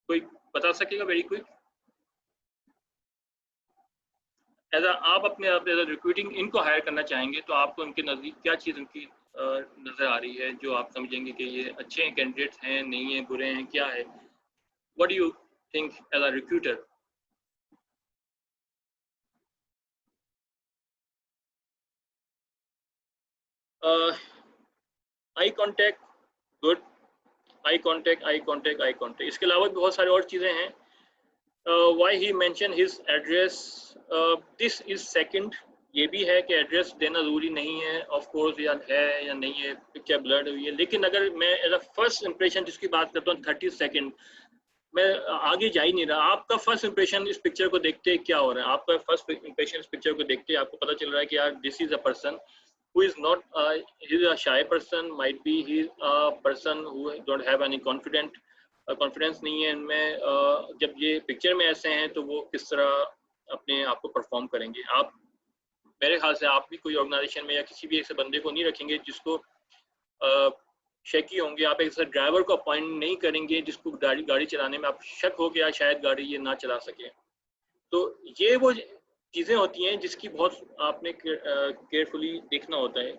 कोई बता सकेगा वेरी क्विक? आप अपने एज अ रिक्रूटिंग इनको हायर करना चाहेंगे तो आपको उनके नज़दीक क्या चीज़ उनकी नज़र आ रही है जो आप समझेंगे कि ये अच्छे हैं, कैंडिडेट्स हैं, नहीं हैं, बुरे हैं, क्या है? What do you think as a recruiter? Eye contact, good. Eye contact, eye contact, eye contact, इसके अलावा भी बहुत सारी और चीज़ें हैं। Why he mention his address, this is second. ये भी है कि एड्रेस देना ज़रूरी नहीं है, ऑफ कोर्स, या है या नहीं है, पिक्चर ब्लर्ड हुई है। लेकिन अगर मैं एज अ फर्स्ट इंप्रेशन जिसकी बात करता हूँ 30 सेकंड, मैं आगे जा ही नहीं रहा। आपका फर्स्ट इंप्रेशन इस पिक्चर को देखते क्या हो रहा है? आपका फर्स्ट इंप्रेशन इस पिक्चर को देखते आपको पता चल रहा है कि यार this is a person who is not he is a shy person, might be he is a person who don't have any confidence नहीं है इनमें। जब ये पिक्चर में ऐसे हैं तो वो किस तरह अपने आप को परफॉर्म करेंगे? आप, मेरे ख्याल से आप भी कोई ऑर्गेनाइजेशन में या किसी भी ऐसे बंदे को नहीं रखेंगे जिसको शकी होंगे। आप एक ऐसे ड्राइवर को अपॉइंट नहीं करेंगे जिसको गाड़ी चलाने में आप शक हो गया शायद गाड़ी ये ना चला सके। तो ये वो चीज़ें होती हैं जिसकी बहुत आपने केयरफुली देखना होता है।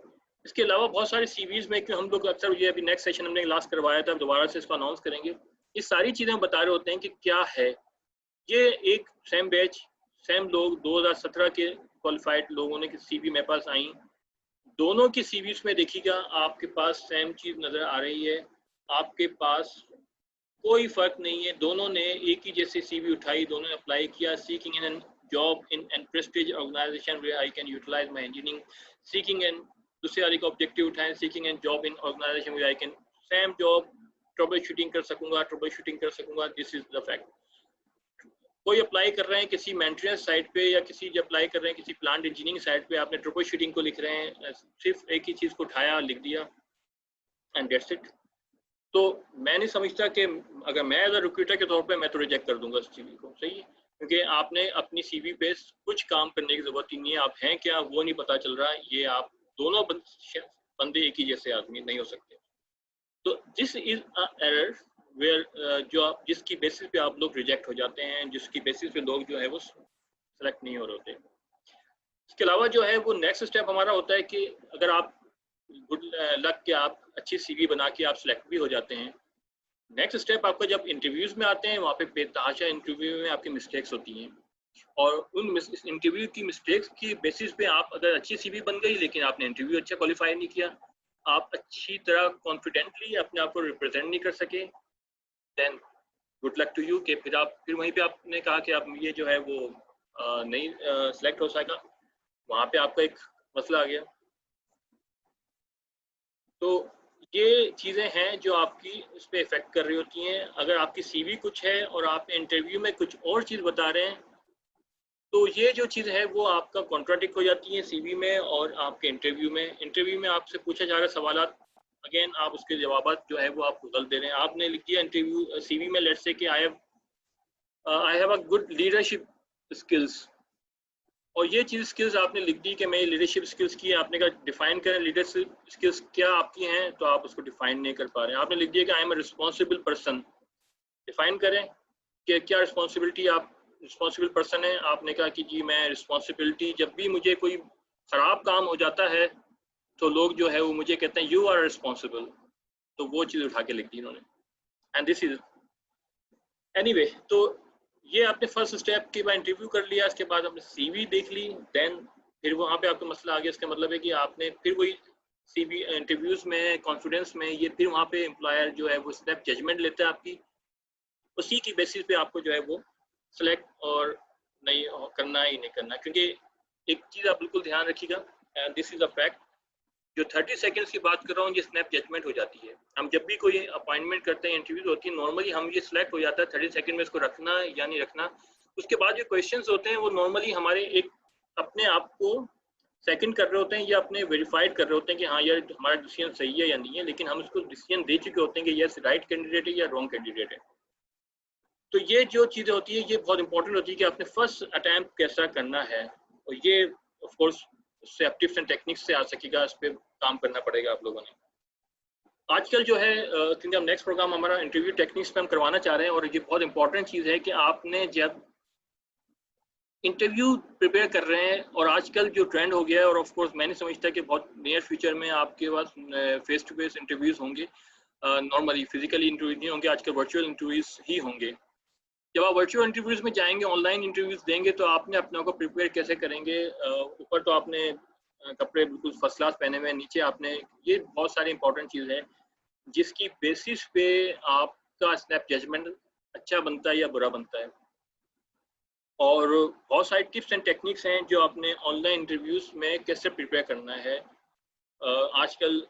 इसके अलावा बहुत सारे सीवीज में, क्यों हम लोग अक्सर, ये अभी नेक्स्ट सेशन हमने लास्ट करवाया था, दोबारा से इसको अनाउंस करेंगे, ये सारी चीज़ें हम बता रहे होते हैं कि क्या है ये। एक सेम बैच, सेम लोग 2017 के क्वालिफाइड लोगों ने सीवी मेरे पास आई, दोनों की सीवीज में देखिएगा आपके पास सेम चीज़ नज़र आ रही है। आपके पास कोई फर्क नहीं है, दोनों ने एक ही जैसे सीवी उठाई, दोनों ने अप्लाई किया, seeking an job in an prestigious organization where I can utilize my engineering, seeking an, दूसरे वाले का ऑब्जेक्टिव उठाएं, seeking an job in organization where I can same job trouble shooting कर सकूंगा, दिस इज द फैक्ट। कोई apply कर रहे हैं किसी मेंटेनेंस साइट पे, या किसी जब अप्लाई कर रहे हैं किसी प्लांट इंजीनियरिंग साइट पे, आपने ट्रबल शूटिंग को लिख रहे हैं, सिर्फ एक ही चीज़ को उठाया लिख दिया एंड दैट्स इट। तो मैं नहीं समझता कि अगर मैं एज अ रिक्रूटर के तौर पे मैं तो रिजेक्ट कर दूंगा इस सीवी को, सही है, क्योंकि आपने अपनी सीवी पे कुछ काम करने की जरूरत ही नहीं है। आप हैं क्या वो नहीं पता चल रहा है, ये आप दोनों बंदे एक ही जैसे आदमी नहीं हो सकते। तो this is a error where जो आप जिसकी बेसिस पे आप लोग रिजेक्ट हो जाते हैं, जिसकी बेसिस पे लोग जो है वो सेलेक्ट नहीं हो रहे होते। इसके अलावा जो है वो नेक्स्ट स्टेप हमारा होता है कि अगर आप गुड लक के आप अच्छी सीवी बना के आप सिलेक्ट भी हो जाते हैं, नेक्स्ट स्टेप आपका जब इंटरव्यूज में आते हैं, वहाँ पे बेतहाशा इंटरव्यू में आपकी मिस्टेक्स होती हैं, और उन इंटरव्यू की मिस्टेक्स की बेसिस पे आप अगर अच्छी सीवी बन गई लेकिन आपने इंटरव्यू अच्छा क्वालिफाई नहीं किया, आप अच्छी तरह कॉन्फिडेंटली अपने आप को रिप्रेजेंट नहीं कर सके, then good luck to you कि फिर वहीं पे आपने कहा कि आप ये जो है वो नहीं सिलेक्ट हो सका, वहाँ पे आपका एक मसला आ गया। तो ये चीज़ें हैं जो आपकी इस पर इफेक्ट कर रही होती हैं। अगर आपकी सीवी कुछ है और आप इंटरव्यू में कुछ और चीज़ बता रहे हैं, तो ये जो चीज़ है वो आपका कॉन्ट्राडिक्ट हो जाती है सीवी में और आपके इंटरव्यू में आपसे पूछा जा रहा सवाल, अगेन आप उसके जवाब जो है वो आप गलत दे रहे हैं। आपने लिख दिया इंटरव्यू सीवी में, लेट्स से कि I have a good leadership skills, और ये चीज़ स्किल्स आपने लिख दी कि मैं लीडरशिप स्किल्स की है। आपने कहा डिफाइन करें लीडरशिप स्किल्स क्या आपकी हैं, तो आप उसको डिफाइन नहीं कर पा रहे हैं। आपने लिख दिया कि I am a responsible person, define करें कि क्या रिस्पॉन्सिबिलिटी, आप रिस्पॉन्सिबल पर्सन है। आपने कहा कि जी मैं रिस्पॉन्सिबिलिटी, जब भी मुझे कोई ख़राब काम हो जाता है तो लोग जो है वो मुझे कहते हैं यू आर रिस्पॉन्सिबल, तो वो चीज़ उठा के लिख दी इन्होंने, एंड दिस इज एनीवे। तो ये आपने फर्स्ट स्टेप के बाद इंटरव्यू कर लिया, इसके बाद आपने सीवी देख ली, देन फिर वहाँ पे आपका मसला आ गया। इसका मतलब है कि आपने फिर वही सीवी इंटरव्यूज में, कॉन्फिडेंस में, ये फिर वहाँ पे एम्प्लॉयर जो है वो स्नैप जजमेंट लेता है आपकी, उसी की बेसिस पे आपको जो है वो सेलेक्ट और नहीं करना ही नहीं करना। क्योंकि एक चीज़ आप बिल्कुल ध्यान रखिएगा, and this is a fact, जो 30 सेकंड्स की बात कर रहा हूँ ये स्नैप जजमेंट हो जाती है। हम जब भी कोई अपॉइंटमेंट करते हैं, इंटरव्यूज होती है, नॉर्मली हम ये सिलेक्ट हो जाता है 30 सेकंड में इसको रखना या नहीं रखना। उसके बाद जो क्वेश्चंस होते हैं वो नॉर्मली हमारे एक अपने आप को सेकंड कर रहे होते हैं या अपने वेरीफाइड कर रहे होते हैं कि हाँ यार हमारा डिसीजन सही है या नहीं है, लेकिन हम उसको डिसीजन दे चुके होते हैं कि यस राइट कैंडिडेट है या रॉन्ग कैंडिडेट है। तो ये जो चीज़ें होती है ये बहुत इंपॉर्टेंट होती है कि आपने फर्स्ट अटैम्प्ट कैसा करना है, और ये of course tips and techniques से आ सकेगा, इस पर काम करना पड़ेगा आप लोगों ने। आजकल जो है क्योंकि हम नेक्स्ट प्रोग्राम हमारा इंटरव्यू टेक्निक्स पे हम करवाना चाह रहे हैं, और ये बहुत इंपॉर्टेंट चीज़ है कि आपने जब इंटरव्यू प्रिपेयर कर रहे हैं, और आजकल जो ट्रेंड हो गया है, और ऑफ कोर्स मैंने समझता है कि बहुत नियर फ्यूचर में आपके पास फेस टू फेस इंटरव्यूज होंगे, नॉर्मली फिजिकली इंटरव्यूज नहीं होंगे, आजकल वर्चुअल इंटरव्यूज ही होंगे। जब आप वर्चुअल इंटरव्यूज में जाएंगे, ऑनलाइन इंटरव्यूज देंगे, तो आपने अपने आप को प्रिपेयर कैसे करेंगे? ऊपर तो आपने कपड़े बिल्कुल फर्स्ट क्लास पहने हुए हैं, नीचे आपने, ये बहुत सारी इंपॉर्टेंट चीज़ है जिसकी बेसिस पे आपका स्नैप जजमेंट अच्छा बनता है या बुरा बनता है। और बहुत सारी टिप्स एंड टेक्निक्स हैं जो आपने ऑनलाइन इंटरव्यूज में कैसे प्रिपेयर करना है। आजकल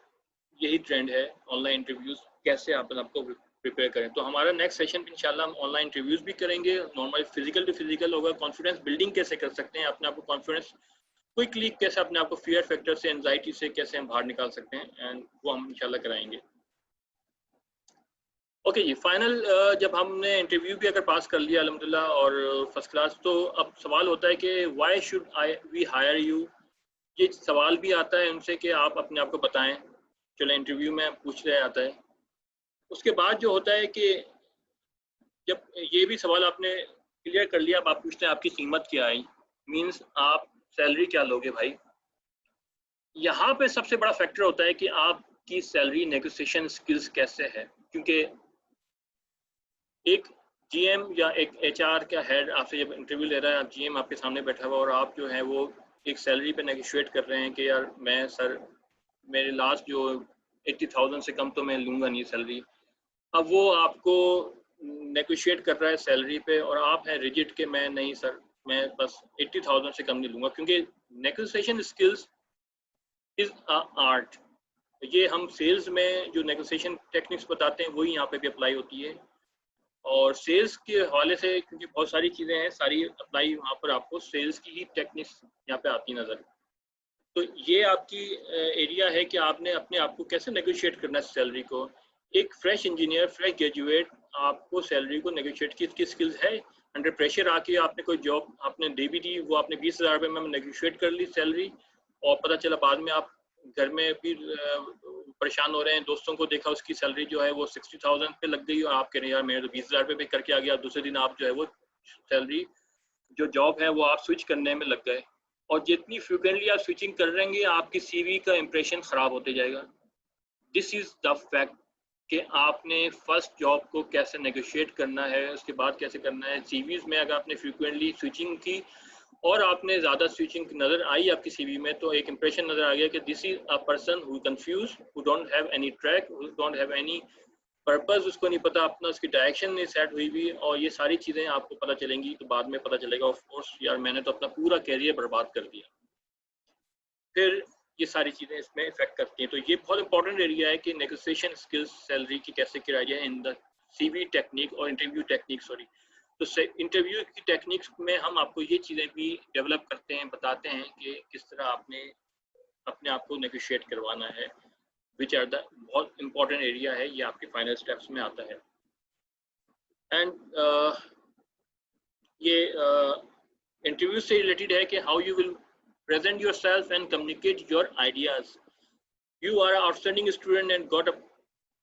यही ट्रेंड है, ऑनलाइन इंटरव्यूज कैसे आप आपको प्रिपेयर करें। तो हमारा नेक्स्ट सेशन इंशाल्लाह हम ऑनलाइन इंटरव्यूज भी करेंगे, नॉर्मल फिजिकल टू फिजिकल होगा, कॉन्फिडेंस बिल्डिंग कैसे कर सकते हैं, अपने आप को कॉन्फिडेंस क्विकली कैसे, अपने आप को फियर फैक्टर से, एंजाइटी से कैसे हम बाहर निकाल सकते हैं, एंड वो हम इंशाल्लाह कराएंगे। ओके जी, फाइनल जब हमने इंटरव्यू भी अगर पास कर लिया अल्हम्दुलिल्लाह और फर्स्ट क्लास, तो अब सवाल होता है कि why should we hire you. ये सवाल भी आता है उनसे कि आप अपने आप को बताएं, चलो इंटरव्यू में पूछ रहे आता है। उसके बाद जो होता है कि जब ये भी सवाल आपने क्लियर कर लिया, अब आप पूछते हैं आपकी कीमत क्या आई, मीन्स आप सैलरी क्या लोगे भाई। यहाँ पे सबसे बड़ा फैक्टर होता है कि आपकी सैलरी नेगोशिएशन स्किल्स कैसे है, क्योंकि एक जीएम या एक एचआर का हेड आपसे जब इंटरव्यू ले रहा है, आप जीएम आपके सामने बैठा हुआ और आप जो है वो एक सैलरी पे नेगोशिएट कर रहे हैं कि यार मैं सर मेरे लास्ट जो 80,000 से कम तो मैं लूँगा नहीं सैलरी। अब वो आपको नेगोशिएट कर रहा है सैलरी पे और आप हैं रिजिड कि मैं नहीं सर, मैं बस 80,000 से कम नहीं लूँगा, क्योंकि negotiation skills is a art. ये हम सेल्स में जो नेगोशिएशन टेक्निक्स बताते हैं वही यहाँ पे भी अप्लाई होती है, और सेल्स के हवाले से क्योंकि बहुत सारी चीज़ें हैं, सारी अप्लाई वहाँ पर आपको सेल्स की ही टेक्निक्स यहाँ पे आती नज़र। तो ये आपकी एरिया है कि आपने अपने आप को कैसे नेगोशिएट करना है सैलरी को। एक फ्रेश इंजीनियर, फ्रेश ग्रेजुएट, आपको सैलरी को नेगोशिएट की इसकी स्किल्स है। अंडर प्रेशर आके आपने कोई जॉब आपने दे भी दी, वो आपने 20,000 रुपये में नेगोशिएट कर ली सैलरी, और पता चला बाद में आप घर में भी परेशान हो रहे हैं, दोस्तों को देखा उसकी सैलरी जो है वो 60,000 पे लग गई, और आप कह रहे हैं यार मेरे तो 20,000 रुपये पे करके आ गया। दूसरे दिन आप जो है वो सैलरी जो जॉब है वो आप स्विच करने में लग गए, और जितनी फ्रिक्वेंटली आप स्विचिंग कर रहेंगे आपकी सीवी का इंप्रेशन ख़राब होते जाएगा। दिस इज़ द फैक्ट कि आपने फर्स्ट जॉब को कैसे नेगोशिएट करना है, उसके बाद कैसे करना है। सीवीज़ में अगर आपने फ्रिक्वेंटली स्विचिंग की और आपने ज़्यादा स्विचिंग नज़र आई आपकी सीवी में, तो एक इंप्रेशन नज़र आ गया कि this is a person who confuse, who don't have any track, who don't have any purpose, उसको नहीं पता अपना, उसकी डायरेक्शन नहीं सेट हुई भी, और ये सारी चीज़ें आपको पता चलेंगी। तो बाद में पता चलेगा ऑफ कोर्स यार मैंने तो अपना पूरा कैरियर बर्बाद कर दिया। फिर ये सारी चीज़ें इसमें इफेक्ट करती हैं। तो ये बहुत इंपॉर्टेंट एरिया है कि नेगोशिएशन स्किल्स सैलरी की कैसे कराई जाए इन द सीवी टेक्निक और इंटरव्यू टेक्निक, सॉरी। तो इंटरव्यू की टेक्निक्स में हम आपको ये चीज़ें भी डेवलप करते हैं, बताते हैं कि किस तरह आपने अपने आप को नेगोशिएट करवाना है, विच आर द बहुत इंपॉर्टेंट एरिया है, ये आपके फाइनल स्टेप्स में आता है। एंड ये इंटरव्यू से रिलेटेड है कि how you will present yourself and communicate your ideas. You are an outstanding student and got a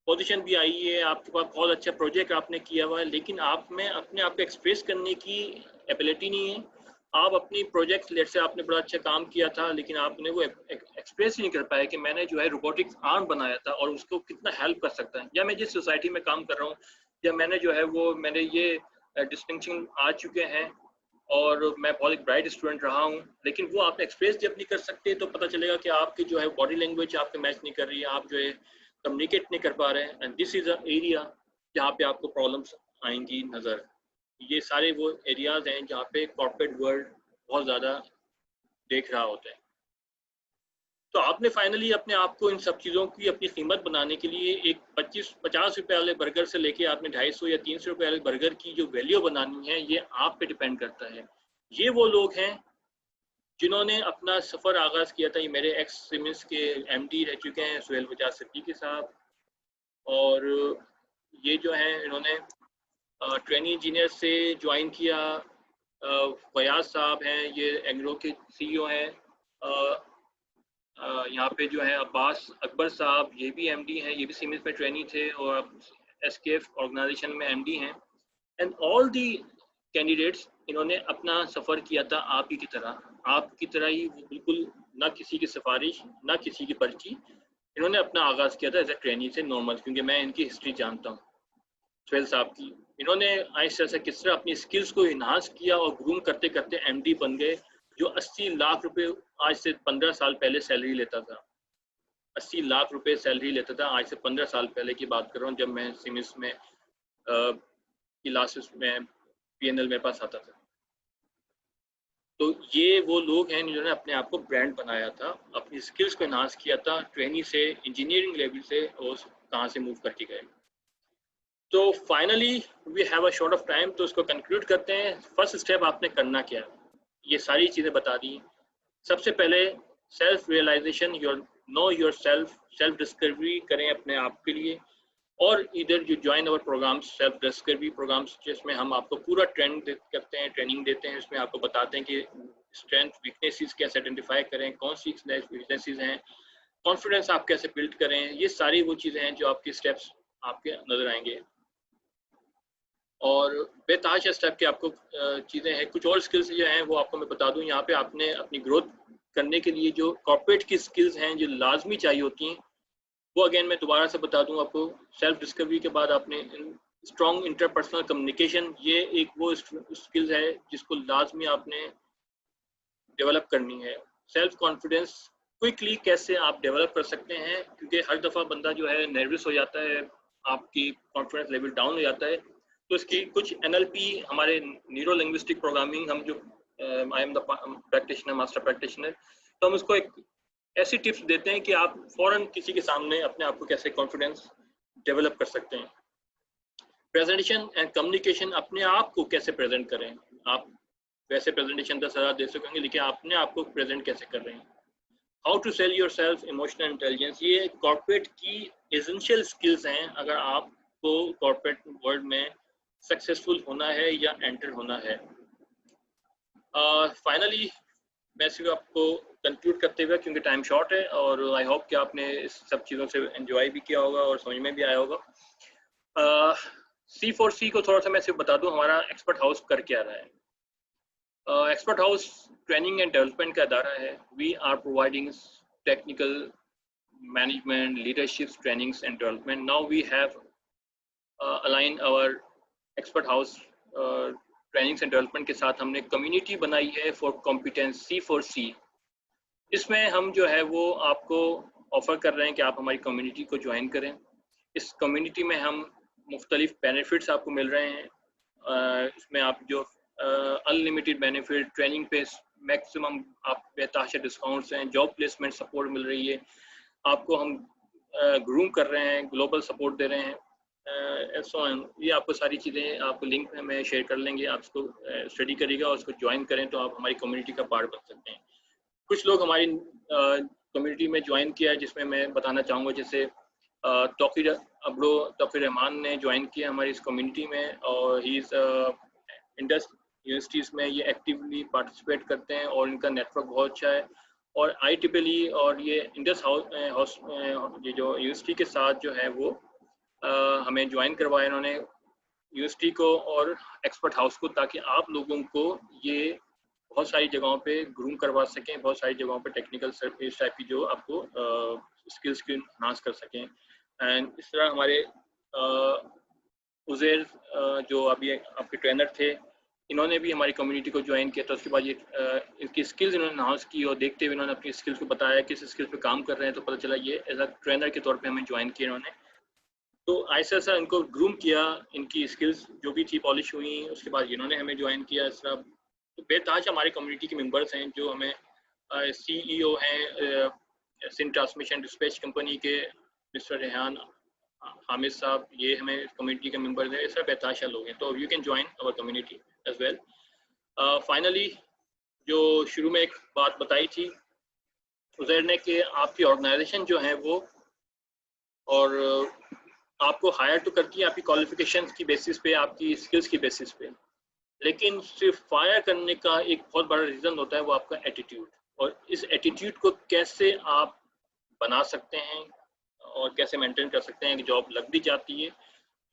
position भी आई है, आपके पास बहुत अच्छा प्रोजेक्ट आपने किया हुआ है, लेकिन आप में अपने आप को एक्सप्रेस करने की एबिलिटी नहीं है। आप अपनी प्रोजेक्ट लेट से आपने बड़ा अच्छा काम किया था, लेकिन आपने वो एक्सप्रेस ही नहीं कर पाया कि मैंने जो है रोबोटिक्स आर्म बनाया था और उसको कितना हेल्प कर सकता है, या मैं जिस सोसाइटी में काम कर रहा हूँ, या मैंने जो है वो मैंने ये डिस्टिंक्शन आ चुके हैं और मैं बहुत एक ब्राइट स्टूडेंट रहा हूँ, लेकिन वो आप एक्सप्रेस जब नहीं कर सकते तो पता चलेगा कि आपकी जो है बॉडी लैंग्वेज आपके मैच नहीं कर रही है, आप जो है कम्युनिकेट नहीं कर पा रहे हैं। And this is a area जहाँ पे आपको प्रॉब्लम्स आएंगी नज़र। ये सारे वो एरियाज हैं जहाँ पे कॉर्पोरेट वर्ल्ड बहुत ज़्यादा देख रहा होता है। तो आपने फाइनली अपने आप को इन सब चीज़ों की अपनी कीमत बनाने के लिए एक 25-50 रुपए वाले बर्गर से लेके आपने 250 या 300 रुपए वाले बर्गर की जो वैल्यू बनानी है, ये आप पे डिपेंड करता है। ये वो लोग हैं जिन्होंने अपना सफ़र आगाज़ किया था। ये मेरे एक्स सिमेंस के एमडी रह चुके हैं सुहेल बजाज सिद्दीकी साहब, और ये जो हैं इन्होंने ट्रेनिंग इंजीनियर से ज्वाइन किया। फयाज साहब हैं, ये एंग्रो के सीईओ हैं। यहाँ पे जो है अब्बास अकबर साहब, ये भी एमडी हैं, ये भी सीमेंस में ट्रेनी थे और एसकेएफ ऑर्गेनाइजेशन में एमडी हैं। एंड ऑल दी कैंडिडेट्स इन्होंने अपना सफ़र किया था आप ही की तरह ही, वो बिल्कुल ना किसी की सिफारिश ना किसी की पर्ची, इन्होंने अपना आगाज़ किया था एज ए ट्रेनी से नॉर्मल, क्योंकि मैं इनकी हिस्ट्री जानता हूँ सुहेल साहब की। इन्होंने आहिस्ता से किस तरह अपनी स्किल्स को इन्हांस किया और ग्रूम करते करते एमडी बन गए, जो 80 लाख रुपए आज से 15 साल पहले सैलरी लेता था। 80 लाख रुपए सैलरी लेता था, आज से 15 साल पहले की बात कर रहा हूँ, जब मैं सीमेंस में क्लासेस में पीएनएल मेरे पास आता था। तो ये वो लोग हैं जिन्होंने अपने आप को ब्रांड बनाया था, अपनी स्किल्स को इन्हांस किया था, ट्रेनी से इंजीनियरिंग लेवल से और कहाँ से मूव करके गए। तो finally we have a short of time, तो उसको कंक्लूड करते हैं। फर्स्ट स्टेप आपने करना क्या है, ये सारी चीज़ें बता दी। सबसे पहले self realisation, know your self discovery करें अपने आप के लिए, और इधर जो join our programmes, self discovery programmes, जिसमें हम आपको पूरा करते हैं, ट्रेनिंग देते हैं। इसमें आपको बताते हैं कि स्ट्रेंथ वीकनेसेस कैसे आइडेंटिफाई करें, कौन सी वीकनेसेस हैं, कॉन्फिडेंस आप कैसे बिल्ड करें। ये सारी वो चीज़ें हैं जो आपकी स्टेप्स आपके नज़र आएंगे। और बेतहाशा स्टेप के आपको चीज़ें हैं। कुछ और स्किल्स जो हैं वो आपको मैं बता दूं। यहाँ पे आपने अपनी ग्रोथ करने के लिए जो कॉर्पोरेट की स्किल्स हैं जो लाजमी चाहिए होती हैं, वो अगेन मैं दोबारा से बता दूं आपको। सेल्फ डिस्कवरी के बाद आपने स्ट्रॉन्ग इंटरपर्सनल कम्युनिकेशन, ये एक वो स्किल्स है जिसको लाजमी आपने डेवलप करनी है। सेल्फ कॉन्फिडेंस क्विकली कैसे आप डेवलप कर सकते हैं, क्योंकि हर दफ़ा बंदा जो है नर्वस हो जाता है, आपकी कॉन्फिडेंस लेवल डाउन हो जाता है। तो इसकी कुछ एनएलपी, हमारे न्यूरो लिंग्विस्टिक प्रोग्रामिंग, हम जो I am the practitioner, master practitioner, तो हम उसको एक ऐसी टिप्स देते हैं कि आप फौरन किसी के सामने अपने आप को कैसे कॉन्फिडेंस डेवलप कर सकते हैं। प्रेजेंटेशन एंड कम्युनिकेशन, अपने आप को कैसे प्रेजेंट करें। आप वैसे प्रेजेंटेशन 10,000 दे सकेंगे, लेकिन अपने आप को प्रेजेंट कैसे कर रहे हैं। How to sell yourself, emotional intelligence, ये कॉर्पोरेट की एसेंशियल स्किल्स हैं अगर आपको कॉर्पोरेट वर्ल्ड में सक्सेसफुल होना है या एंटर होना है। फाइनली मैं सिर्फ आपको कंक्लूड करते हुए, क्योंकि टाइम शॉर्ट है, और आई होप कि आपने इस सब चीज़ों से एंजॉय भी किया होगा और समझ में भी आया होगा। C4C को थोड़ा सा मैं सिर्फ बता दूं, हमारा एक्सपर्ट हाउस कर क्या रहा है। Expert House training and development का अदारा है। We are providing technical management, leadership trainings and development. Now we have align our Expert House trainings and development के साथ हमने कम्युनिटी बनाई है फॉर कॉम्पिटेंस, C4C। इसमें हम जो है वो आपको ऑफर कर रहे हैं कि आप हमारी कम्युनिटी को ज्वाइन करें। इस कम्युनिटी में हम मुख्तलिफ बेनिफिट्स आपको मिल रहे हैं। इसमें आप जो अनलिमिटेड बेनिफिट, ट्रेनिंग पे मैक्सिमम आप बेतहाशा डिस्काउंट्स हैं, जॉब प्लेसमेंट सपोर्ट मिल रही है, आपको हम ग्रूम कर रहे हैं, ग्लोबल सपोर्ट दे रहे हैं। ये आपको सारी चीज़ें आपको लिंक में मैं शेयर कर लेंगे, आप उसको स्टडी करिएगा और उसको ज्वाइन करें तो आप हमारी कम्युनिटी का पार्ट बन सकते हैं। कुछ लोग हमारी कम्युनिटी में ज्वाइन किया है, जिसमें मैं बताना चाहूँगा, जैसे तौकीर रहमान ने ज्वाइन किया हमारी इस कम्युनिटी में, और ही इज़ इंडस यूनिवर्सिटीज़ में ये एक्टिवली पार्टिसिपेट करते हैं और इनका नेटवर्क बहुत अच्छा है। और IEEE और ये इंडस हाउस ये जो यूनिवर्सिटी के साथ जो है वो हमें ज्वाइन करवाया इन्होंने, यूनिवर्सिटी को और एक्सपर्ट हाउस को, ताकि आप लोगों को ये बहुत सारी जगहों पे ग्रूम करवा सकें, बहुत सारी जगहों पे टेक्निकल इस टाइप की जो आपको स्किल्स की इन्हांस कर सकें। एंड इस तरह हमारे उज़ैर जो अभी आपके ट्रेनर थे, इन्होंने भी हमारी कम्युनिटी को ज्वाइन किया था। उसके बाद ये इनकी स्किल्स इन्होंने अनाउंस की और देखते हुए इन्होंने अपनी स्किल्स को बताया किस स्किल्स पे काम कर रहे हैं, तो पता चला ये एज अ ट्रेनर के तौर पे हमें ज्वाइन किया इन्होंने। तो ऐसा ऐसा इनको ग्रूम किया, इनकी स्किल्स जो भी थी पॉलिश हुई, उसके बाद इन्होंने हमें ज्वाइन किया। इस तरह तो बेताज हमारे कम्युनिटी के मेंबर्स हैं जो हमें CEO हैं सिंध ट्रांसमिशन डिस्पैच कंपनी के मिस्टर रेहान हामिद साहब, ये हमें कम्युनिटी के मेंबर्स हैं। इस तरह बेताशा लोग हैं, तो you can join our community as well. Finally जो शुरू में एक बात बताई थी उजैर ने कि आपकी ऑर्गेनाइजेशन जो है वो और आपको हायर तो करती है आपकी क्वालिफिकेशंस की बेसिस पे, आपकी स्किल्स की बेसिस पे, लेकिन सिर्फ फायर करने का एक बहुत बड़ा रीज़न होता है वो आपका एटीट्यूड। और इस एटीट्यूड को कैसे आप बना सकते हैं और कैसे मेंटेन कर सकते हैं कि जॉब लग भी जाती है,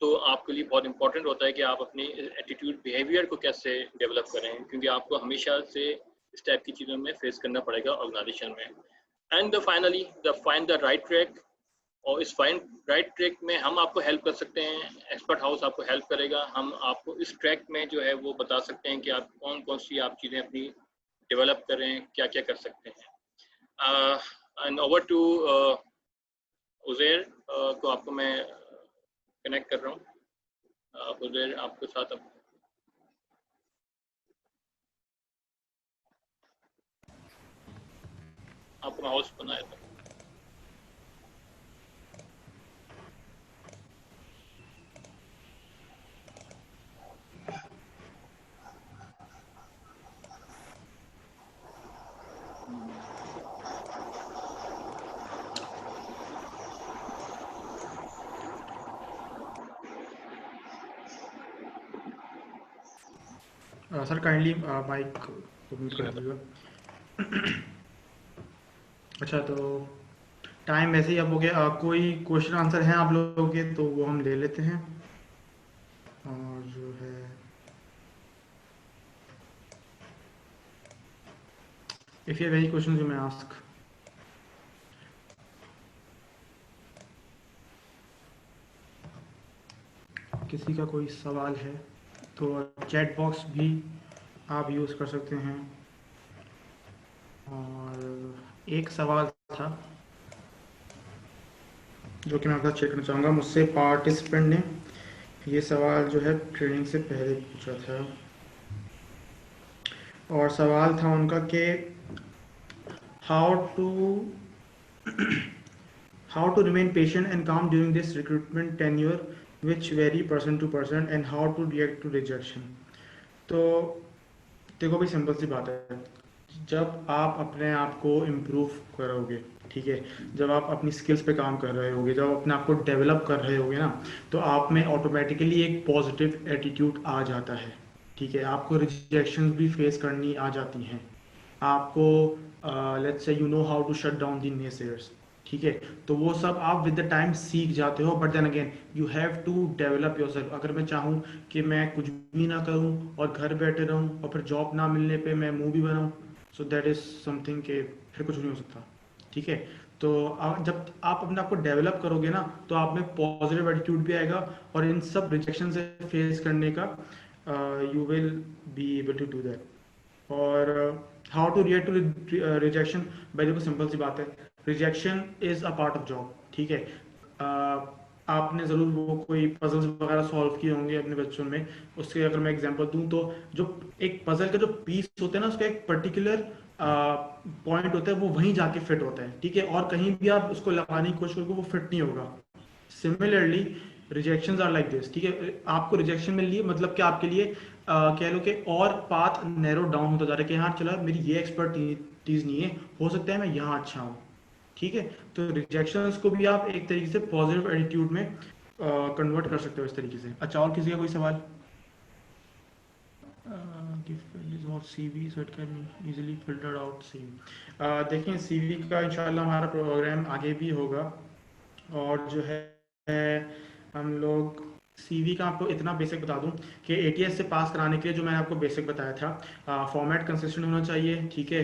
तो आपके लिए बहुत इंपॉर्टेंट होता है कि आप अपने एटीट्यूड बिहेवियर को कैसे डेवलप करें, क्योंकि आपको हमेशा से इस टाइप की चीज़ों में फेस करना पड़ेगा ऑर्गेनाइजेशन में। And finally the find the right track, और इस फाइंड राइट ट्रैक में हम आपको हेल्प कर सकते हैं, एक्सपर्ट हाउस आपको हेल्प करेगा। हम आपको इस ट्रैक में जो है वो बता सकते हैं कि आप कौन कौन सी आप चीज़ें अपनी डेवलप करें, क्या क्या कर सकते हैं। एंड ओवर टू उजैर को आपको मैं कनेक्ट कर रहा हूँ। उजैर आपके साथ अब आपको हाउस बनाया था। सर काइंडली माइक को म्यूट कर दीजिएगा। अच्छा, तो टाइम वैसे ही अब हो गया। कोई क्वेश्चन आंसर हैं आप लोगों के तो वो हम ले लेते हैं। और जो है if you have any question you may ask. किसी का कोई सवाल है तो चैट बॉक्स भी आप यूज़ कर सकते हैं। और एक सवाल था जो कि मैं आपका चेक करना चाहूँगा, मुझसे पार्टिसिपेंट ने ये सवाल जो है ट्रेनिंग से पहले पूछा था। और सवाल था उनका कि how to remain patient and calm during this recruitment tenure which vary person to person and how to react to rejection। तो देखो भाई, सिंपल सी बात है, जब आप अपने आप को इम्प्रूव करोगे, ठीक है, जब आप अपनी स्किल्स पे काम कर रहे होगे, जब अपने आप को डेवलप कर रहे होगे ना, तो आप में ऑटोमेटिकली एक पॉजिटिव एटीट्यूड आ जाता है। ठीक है, आपको रिजेक्शन भी फेस करनी आ जाती हैं। आपको let's say you know how to shut down the naysayers. ठीक है, तो वो सब आप विद द टाइम सीख जाते हो। But then again you have to develop yourself. अगर मैं चाहूँ कि मैं कुछ भी ना करूँ और घर बैठे रहूँ और फिर जॉब ना मिलने पे मैं मूवी बनाऊँ, सो दैट इज़ समथिंग के फिर कुछ नहीं हो सकता। ठीक है, तो जब आप अपने आप को डेवलप करोगे ना, तो आप में पॉजिटिव एटीट्यूड भी आएगा और इन सब रिजेक्शन से फेस करने का you will be able to do that. और how to react to rejection, भाई देखो सिंपल सी बात है, rejection is a part of job. ठीक है, आपने ज़रूर वो कोई पजल्स वगैरह सॉल्व किए होंगे अपने बच्चों में। उसके अगर मैं एग्जांपल दूं तो जो एक पजल का जो पीस होता है ना, उसका एक पर्टिकुलर पॉइंट होता है, वो वहीं जाके फिट होता है। ठीक है, और कहीं भी आप उसको लगाने की कोशिश करोगे वो फिट नहीं होगा। Similarly rejections are like this. ठीक है, आपको रिजेक्शन मिल रही है मतलब कि आपके लिए कह लो कि और पाथ नैरो डाउन होता जा रहा है कि हाँ चलो मेरी ये एक्सपर्टीज नहीं है, हो सकता है मैं यहाँ अच्छा हूँ। ठीक है, तो रिजेक्शंस को भी आप एक तरीके से पॉजिटिव एटीट्यूड में कन्वर्ट कर सकते हो इस तरीके से। अच्छा, और किसी का कोई सवाल? CV so it can easily filter out CV। देखिए, CV का इंशाल्लाह हमारा प्रोग्राम आगे भी होगा। और जो है हम लोग सीवी का आपको इतना बेसिक बता दूं कि एटीएस से पास कराने के लिए जो मैंने आपको बेसिक बताया था, फॉर्मेट कंसिस्टेंट होना चाहिए, ठीक है,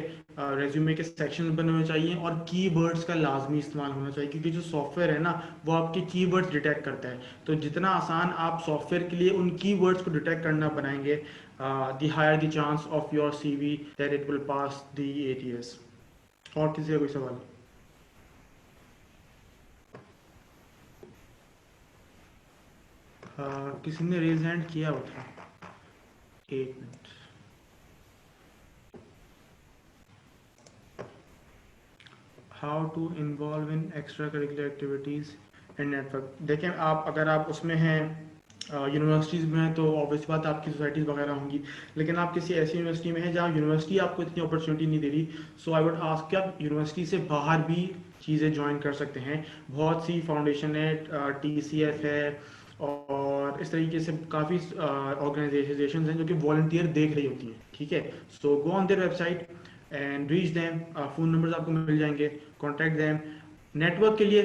रेज्यूमे के सेक्शन बने होने चाहिए और कीवर्ड्स का लाजमी इस्तेमाल होना चाहिए, क्योंकि जो सॉफ्टवेयर है ना वो आपके कीवर्ड्स डिटेक्ट करता है। तो जितना आसान आप सॉफ्टवेयर के लिए उन कीवर्ड्स को डिटेक्ट करना बनाएंगे, the higher the chance of your CV that it will pass the ATS. और किसी का कोई सवाल? किसी ने रेज हैंड किया हुआ था, एक minute. How to involve in extra curricular activities and network. देखें, आप अगर आप उसमें हैं, यूनिवर्सिटीज़ में हैं, तो ऑब्वियस बात आपकी सोसाइटीज़ वगैरह होंगी, लेकिन आप किसी ऐसी यूनिवर्सिटी में हैं जहाँ यूनिवर्सिटी आपको इतनी अपॉर्चुनिटी नहीं दे रही, सो आई वुड आस्क कि आप यूनिवर्सिटी से बाहर भी चीज़ें ज्वाइन कर सकते हैं। बहुत सी फाउंडेशन है, TCF है, और इस तरीके से काफ़ी ऑर्गेनाइजेशन हैं जो कि वॉलंटियर देख रही होती हैं, ठीक है। So go on their website and reach them, phone numbers आपको मिल जाएंगे, कॉन्टैक्ट देम। नेटवर्क के लिए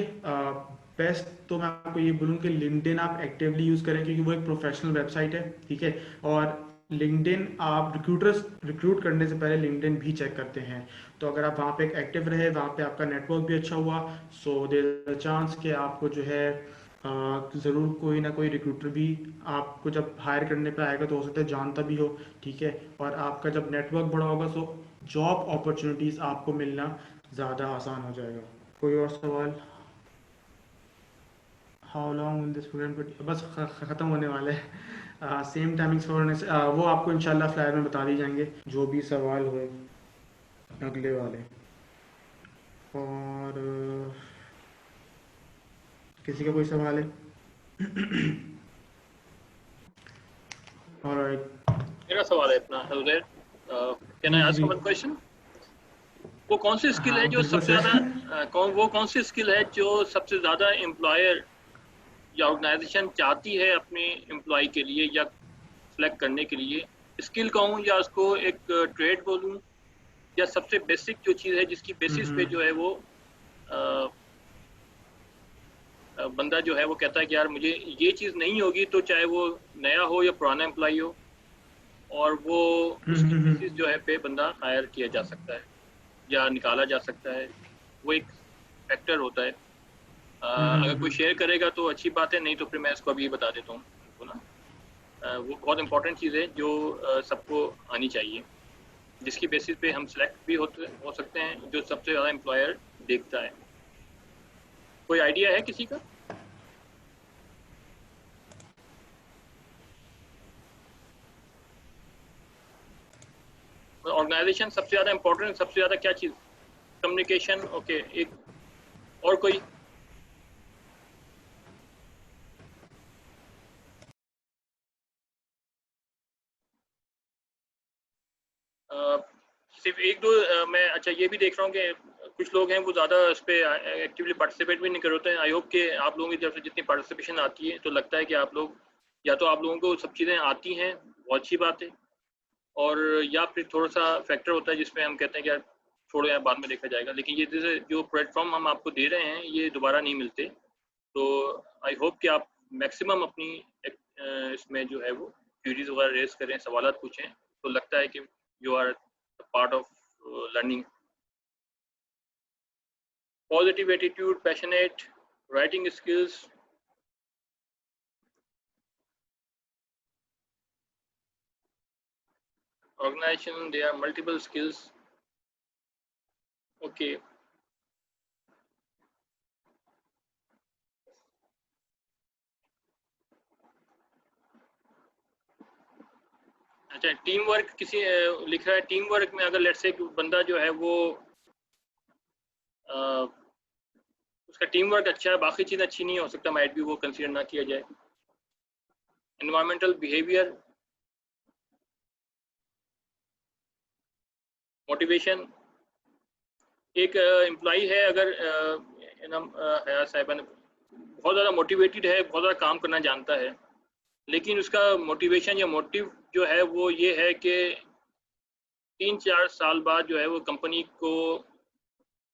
बेस्ट तो मैं आपको ये बोलूँ कि लिंक्डइन आप एक्टिवली यूज़ करें, क्योंकि वो एक प्रोफेशनल वेबसाइट है, ठीक है। और लिंक्डइन आप रिक्रूट करने से पहले लिंक्डइन भी चेक करते हैं, तो अगर आप वहाँ पे एक्टिव रहे, वहाँ पे आपका नेटवर्क भी अच्छा हुआ, so there is a chance कि आपको जो है ज़रूर कोई ना कोई रिक्रूटर भी आपको जब हायर करने पे आएगा तो हो सकता है जानता भी हो, ठीक है। और आपका जब नेटवर्क बड़ा होगा सो जॉब अपॉर्चुनिटीज़ आपको मिलना ज़्यादा आसान हो जाएगा। कोई और सवाल? How long will this programme, बस ख़त्म होने वाला है। सेम टाइमिंग्स फॉर वो आपको इंशाल्लाह फ्लायर में बता दी जाएंगे, जो भी सवाल हुए अगले वाले। और किसी का कोई सवाल है? ऑलराइट। मेरा सवाल है अपना Uzair, can I ask one question? वो कौन सी स्किल है हाँ जो बिल्कुल सबसे सर। ज़्यादा वो कौन सी स्किल है जो सबसे ज़्यादा एम्प्लॉयर या ऑर्गेनाइजेशन चाहती है अपने एम्प्लॉय के लिए या सेलेक्ट करने के लिए? स्किल कहूँ या उसको एक ट्रेड बोलूँ, या सबसे बेसिक जो चीज़ है जिसकी बेसिस पे जो है वो बंदा जो है वो कहता है कि यार मुझे ये चीज़ नहीं होगी, तो चाहे वो नया हो या पुराना एम्प्लॉय हो, और वो उसकी बेसिस जो है पे बंदा हायर किया जा सकता है या निकाला जा सकता है। वो एक फैक्टर होता है। अगर कोई शेयर करेगा तो अच्छी बात है, नहीं तो फिर मैं इसको अभी बता देता हूँ उनको ना। वो बहुत इंपॉर्टेंट चीज़ है जो सबको आनी चाहिए, जिसकी बेसिस पे हम सिलेक्ट भी हो सकते हैं, जो सबसे ज़्यादा एम्प्लॉयर देखता है। कोई आइडिया है किसी का? ऑर्गेनाइजेशन सबसे ज़्यादा इम्पोर्टेंट, सबसे ज़्यादा क्या चीज़? Communication, okay. एक और कोई? सिर्फ एक दो मैं अच्छा ये भी देख रहा हूँ कि कुछ लोग हैं वो ज़्यादा इस पर एक्टिवली पार्टिसिपेट भी नहीं करते हैं। आई होप कि आप लोगों की तरफ से जितनी पार्टिसिपेशन आती है तो लगता है कि आप लोग या तो आप लोगों को सब चीज़ें आती हैं, बहुत अच्छी बात है, और या फिर थोड़ा सा फैक्टर होता है जिसमें हम कहते हैं कि यार छोड़ो यार बाद में देखा जाएगा। लेकिन ये जैसे जो प्लेटफॉर्म हम आपको दे रहे हैं ये दोबारा नहीं मिलते, तो आई होप कि आप मैक्सिमम अपनी इसमें जो है वो क्यूरीज वगैरह रेज करें, सवाल पूछें, तो लगता है कि you are part of learning. Positive attitude, passionate, writing skills, organization, there are multiple skills, okay। अच्छा, टीम वर्क किसी लिख रहा है, टीम वर्क में अगर लेट्स से बंदा जो है वो उसका टीम वर्क अच्छा है, बाकी चीज़ अच्छी नहीं हो सकता, माइट भी वो कंसीडर ना किया जाए। Environmental behaviour, motivation. एक एम्प्लॉई है अगर हया साहिबा ने बहुत ज़्यादा मोटिवेटेड है, बहुत ज़्यादा काम करना जानता है, लेकिन उसका मोटिवेशन या मोटिव जो है वो ये है कि 3-4 साल बाद जो है वो कंपनी को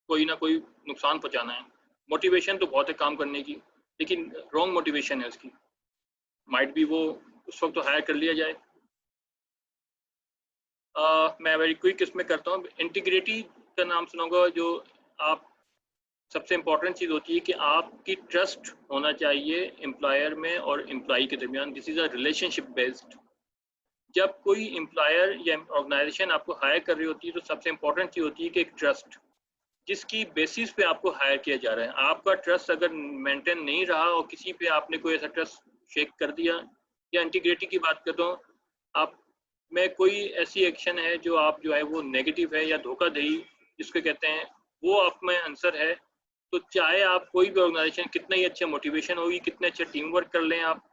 कोई ना कोई नुकसान पहुंचाना है। मोटिवेशन तो बहुत है काम करने की, लेकिन रॉन्ग मोटिवेशन है उसकी। माइट भी वो उस वक्त तो हायर कर लिया जाए। मैं वेरी क्विक इसमें करता हूँ। इंटीग्रिटी का नाम सुनाऊंगा। जो आप सबसे इम्पोर्टेंट चीज़ होती है कि आपकी ट्रस्ट होना चाहिए एम्प्लॉयर में और एम्प्लॉई के दरमियान। This is a relationship based. जब कोई एम्प्लॉयर या ऑर्गेनाइजेशन आपको हायर कर रही होती है तो सबसे इम्पोर्टेंट चीज़ होती है कि एक ट्रस्ट, जिसकी बेसिस पे आपको हायर किया जा रहा है। आपका ट्रस्ट अगर मेंटेन नहीं रहा और किसी पे आपने कोई ऐसा ट्रस्ट शेक कर दिया, या इंटीग्रिटी की बात करता हूँ, आप में कोई ऐसी एक्शन है जो आप जो है वो नेगेटिव है या धोखाधड़ी जिसको कहते हैं, वो आप में आंसर है, तो चाहे आप कोई भी ऑर्गेनाइजेशन कितना ही अच्छा मोटिवेशन होगी, कितने अच्छे टीम वर्क कर लें आप,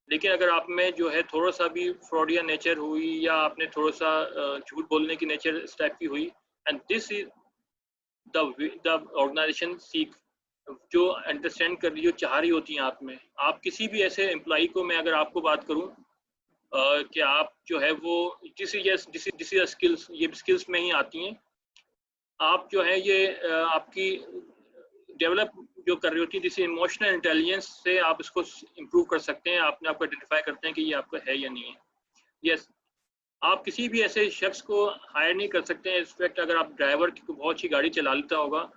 लेकिन अगर आप में जो है थोड़ा सा भी फ्रॉडिया नेचर हुई या आपने थोड़ा सा झूठ बोलने की नेचर इस टाइप की हुई, and this is the organisation seek, जो अंडरस्टैंड कर रही, जो चाह रही होती हैं आप में। आप किसी भी ऐसे एम्प्लॉई को, मैं अगर आपको बात करूं कि आप जो है वो दिस इज स्किल्स, ये स्किल्स में ही आती हैं। आप जो है ये आपकी डेवलप जो कर रही होती है, जिसे इमोशनल इंटेलिजेंस से आप इसको इम्प्रूव कर सकते हैं। आपने आपको आइडेंटिफाई करते हैं कि ये आपका है या नहीं है। यस, आप किसी भी ऐसे शख्स को हायर नहीं कर सकते हैं। इनफैक्ट अगर आप ड्राइवर की बहुत अच्छी गाड़ी चला लेता होगा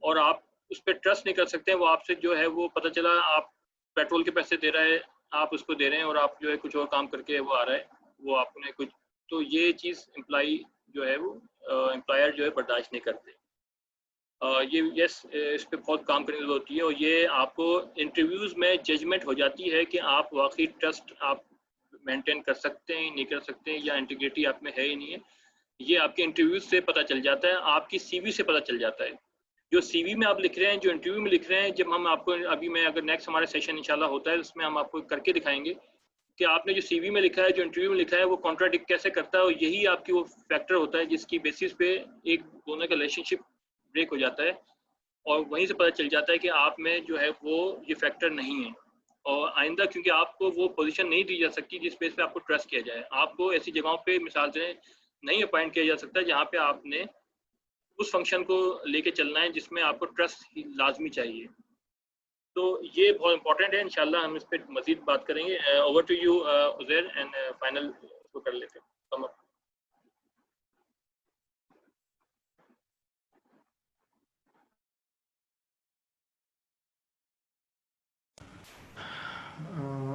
और आप उस पर ट्रस्ट नहीं कर सकते हैं, वो आपसे जो है वो पता चला आप पेट्रोल के पैसे दे रहे हैं, आप उसको दे रहे हैं और आप जो है कुछ और काम करके वो आ रहा है, वो आपने कुछ, तो ये चीज़ एम्प्लॉई जो है वो एम्प्लॉयर जो है बर्दाश्त नहीं करते। ये यस, इस पे बहुत काम करने की जरूरत होती है और ये आपको इंटरव्यूज़ में जजमेंट हो जाती है कि आप वाकई ट्रस्ट आप मेंटेन कर सकते हैं, नहीं कर सकते हैं, या इंटीग्रिटी आप में है ही नहीं है। ये आपके इंटरव्यूज से पता चल जाता है, आपकी सीवी से पता चल जाता है। जो सीवी में आप लिख रहे हैं, जो इंटरव्यू में लिख रहे हैं, जब हम आपको अभी मैं अगर नेक्स्ट हमारा सेशन इंशाल्लाह होता है उसमें हम आपको करके दिखाएंगे कि आपने जो सीवी में लिखा है, जो इंटरव्यू में लिखा है, वो कॉन्ट्राडिक्ट कैसे करता है, और यही आपकी वो फैक्टर होता है जिसकी बेसिस पे एक दोनों का रिलेशनशिप ब्रेक हो जाता है और वहीं से पता चल जाता है कि आप में जो है वो ये फैक्टर नहीं है। और आइंदा क्योंकि आपको वो पोजीशन नहीं दी जा सकती जिस बेस पे आपको ट्रस्ट किया जाए, आपको ऐसी जगहों पे मिसाल से नहीं अपॉइंट किया जा सकता जहाँ पे आपने उस फंक्शन को लेके चलना है जिसमें आपको ट्रस्ट लाजमी चाहिए। तो ये बहुत इंपॉर्टेंट है। इंशाल्लाह हम इस पर मजीद बात करेंगे। Over to you Uzair, and final इसको कर लेते हैं।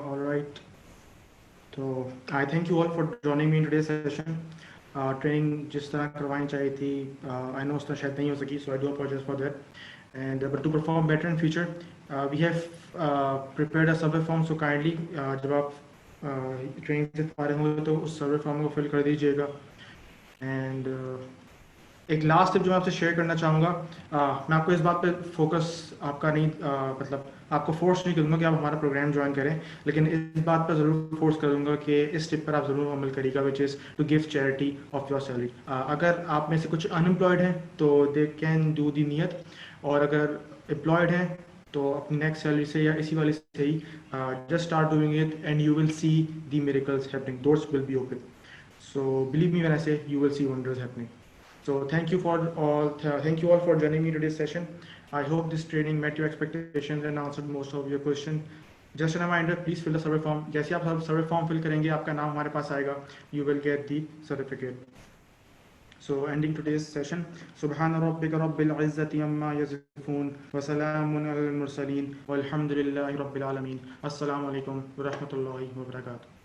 All right. So I thank you all for joining me in today's session. Training जिस तरह करवानी चाहिए थी, I know उस तरह शायद नहीं हो सकी, so I do apologize for that. And but to perform better in future, we have prepared a survey form. So kindly जब आप ट्रेनिंग से फारिग हो तो उस सर्वे फॉर्म को फिल कर दीजिएगा। एंड एक लास्ट टिप जो मैं आपसे शेयर करना चाहूँगा, मैं आपको इस बात पे फोकस आपका नहीं मतलब आपको फोर्स नहीं करूँगा कि आप हमारा प्रोग्राम ज्वाइन करें, लेकिन इस बात पर ज़रूर फोर्स करूँगा कि इस टिप पर आप ज़रूर अमल करिएगा, which is to give charity of your salary. अगर आप में से कुछ अनएम्प्लॉयड हैं तो दे कैन डू दी नियत, और अगर एम्प्लॉयड हैं तो अपनी नेक्स्ट सैलरी से या इसी वाले से ही just start doing it and you will see the miracles happening, doors will be open. So believe me when I say you will see wonders happening. So thank you all for joining me today's session. I hope this training met your expectations and answered most of your questions. Just a reminder, please fill the survey form. जैसे आप survey form fill करेंगे आपका नाम हमारे पास आएगा, you will get the certificate. So ending today's session, Subhana rabbika rabbil izzati amma yasifun wa salamun alal mursalin walhamdulillahi rabbil alamin. Assalamu alaikum wa rahmatullahi wa barakatuh.